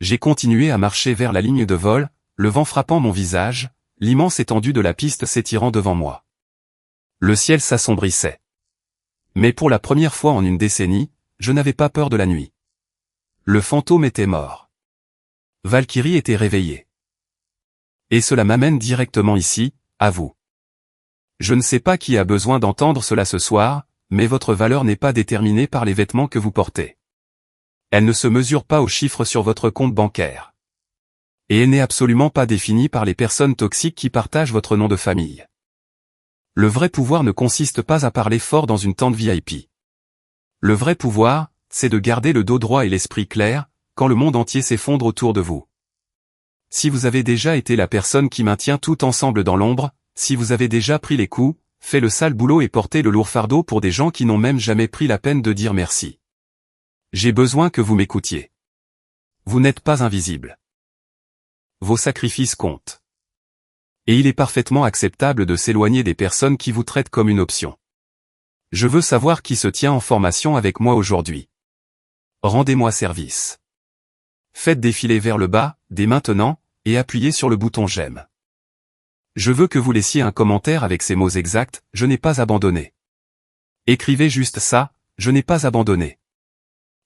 J'ai continué à marcher vers la ligne de vol, le vent frappant mon visage, l'immense étendue de la piste s'étirant devant moi. Le ciel s'assombrissait. Mais pour la première fois en une décennie, je n'avais pas peur de la nuit. Le fantôme était mort. Valkyrie était réveillée. Et cela m'amène directement ici, à vous. Je ne sais pas qui a besoin d'entendre cela ce soir, mais votre valeur n'est pas déterminée par les vêtements que vous portez. Elle ne se mesure pas aux chiffres sur votre compte bancaire. Et elle n'est absolument pas définie par les personnes toxiques qui partagent votre nom de famille. Le vrai pouvoir ne consiste pas à parler fort dans une tente VIP. Le vrai pouvoir, c'est de garder le dos droit et l'esprit clair, quand le monde entier s'effondre autour de vous. Si vous avez déjà été la personne qui maintient tout ensemble dans l'ombre, si vous avez déjà pris les coups, fait le sale boulot et porté le lourd fardeau pour des gens qui n'ont même jamais pris la peine de dire merci. J'ai besoin que vous m'écoutiez. Vous n'êtes pas invisible. Vos sacrifices comptent. Et il est parfaitement acceptable de s'éloigner des personnes qui vous traitent comme une option. Je veux savoir qui se tient en formation avec moi aujourd'hui. Rendez-moi service. Faites défiler vers le bas, dès maintenant, et appuyez sur le bouton j'aime. Je veux que vous laissiez un commentaire avec ces mots exacts, je n'ai pas abandonné. Écrivez juste ça, je n'ai pas abandonné.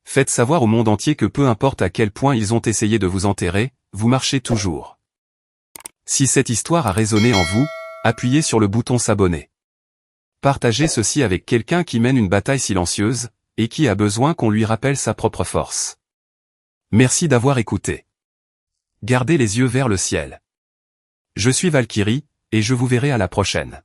Faites savoir au monde entier que peu importe à quel point ils ont essayé de vous enterrer, vous marchez toujours. Si cette histoire a résonné en vous, appuyez sur le bouton s'abonner. Partagez ceci avec quelqu'un qui mène une bataille silencieuse, et qui a besoin qu'on lui rappelle sa propre force. Merci d'avoir écouté. Gardez les yeux vers le ciel. Je suis Valkyrie, et je vous verrai à la prochaine.